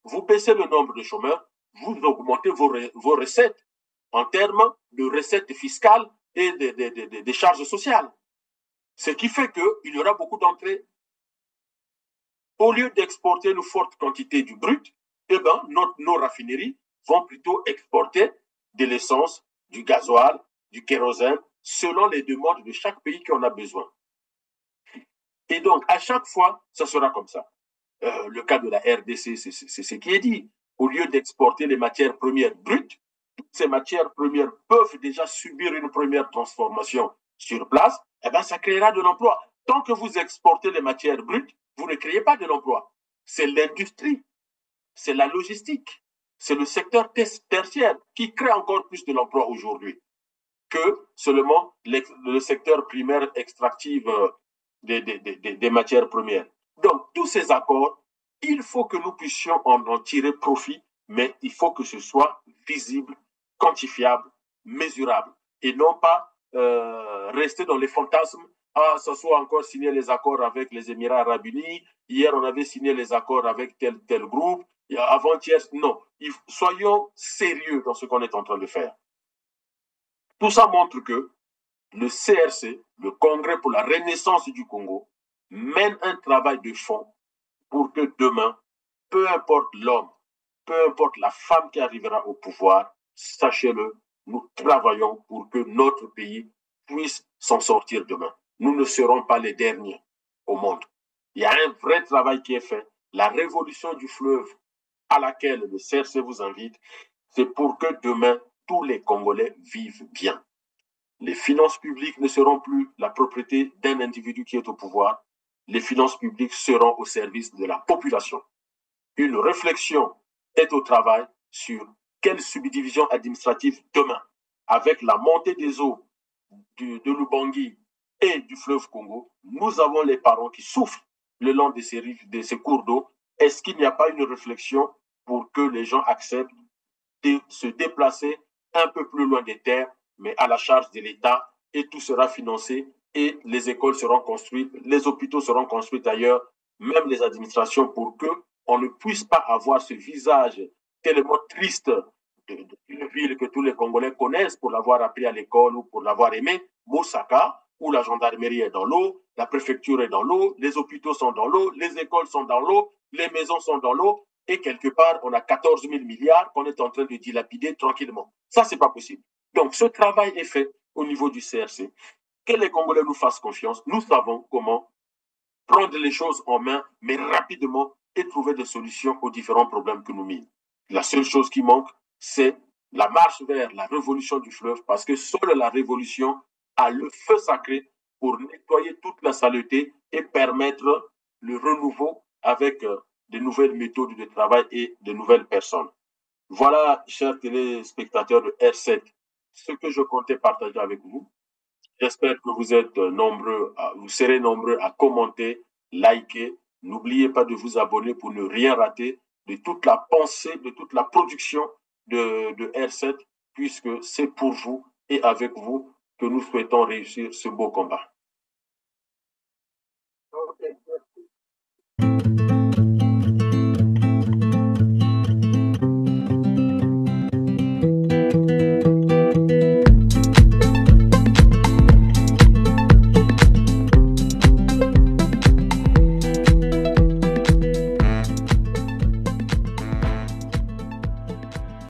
vous baissez le nombre de chômeurs, vous augmentez vos recettes en termes de recettes fiscales et des charges sociales. Ce qui fait qu'il y aura beaucoup d'entrées. Au lieu d'exporter une forte quantité du brut, eh ben, nos raffineries vont plutôt exporter de l'essence, du gasoil, du kérosène, selon les demandes de chaque pays qui en a besoin. Et donc, à chaque fois, ça sera comme ça. Le cas de la RDC, c'est ce qui est dit. Au lieu d'exporter les matières premières brutes, toutes ces matières premières peuvent déjà subir une première transformation sur place, eh bien, ça créera de l'emploi. Tant que vous exportez les matières brutes, vous ne créez pas de l'emploi. C'est l'industrie, c'est la logistique, c'est le secteur tertiaire qui crée encore plus de l'emploi aujourd'hui que seulement le secteur primaire extractif des matières premières. Donc, tous ces accords, il faut que nous puissions en tirer profit, mais il faut que ce soit visible, quantifiable, mesurable, et non pas rester dans les fantasmes. Ah, ça soit encore signé les accords avec les Émirats arabes unis, hier on avait signé les accords avec tel groupe, avant-hier, non. Soyons sérieux dans ce qu'on est en train de faire. Tout ça montre que le CRC, le Congrès pour la Renaissance du Congo, mène un travail de fond pour que demain, peu importe l'homme, peu importe la femme qui arrivera au pouvoir, sachez-le, nous travaillons pour que notre pays puisse s'en sortir demain. Nous ne serons pas les derniers au monde. Il y a un vrai travail qui est fait. La révolution du fleuve à laquelle le CRC vous invite, c'est pour que demain, tous les Congolais vivent bien. Les finances publiques ne seront plus la propriété d'un individu qui est au pouvoir. Les finances publiques seront au service de la population. Une réflexion est au travail sur quelle subdivision administrative demain, avec la montée des eaux de l'Ubangi et du fleuve Congo, nous avons les parents qui souffrent le long de ces cours d'eau. Est-ce qu'il n'y a pas une réflexion pour que les gens acceptent de se déplacer un peu plus loin des terres, mais à la charge de l'État, et tout sera financé, et les écoles seront construites, les hôpitaux seront construits ailleurs, même les administrations, pour qu'on ne puisse pas avoir ce visage tellement triste d'une ville que tous les Congolais connaissent pour l'avoir appris à l'école ou pour l'avoir aimé, Moussaka, où la gendarmerie est dans l'eau, la préfecture est dans l'eau, les hôpitaux sont dans l'eau, les écoles sont dans l'eau, les maisons sont dans l'eau, et quelque part, on a 14 000 milliards qu'on est en train de dilapider tranquillement. Ça, c'est pas possible. Donc, ce travail est fait au niveau du CRC. Que les Congolais nous fassent confiance, nous savons comment prendre les choses en main, mais rapidement, et trouver des solutions aux différents problèmes que nous minent. La seule chose qui manque, c'est la marche vers la révolution du fleuve, parce que seule la révolution a le feu sacré pour nettoyer toute la saleté et permettre le renouveau avec de nouvelles méthodes de travail et de nouvelles personnes. Voilà, chers téléspectateurs de R7, ce que je comptais partager avec vous. J'espère que vous êtes nombreux, vous serez nombreux à commenter, liker. N'oubliez pas de vous abonner pour ne rien rater de toute la pensée, de toute la production de R7, puisque c'est pour vous et avec vous que nous souhaitons réussir ce beau combat. Okay.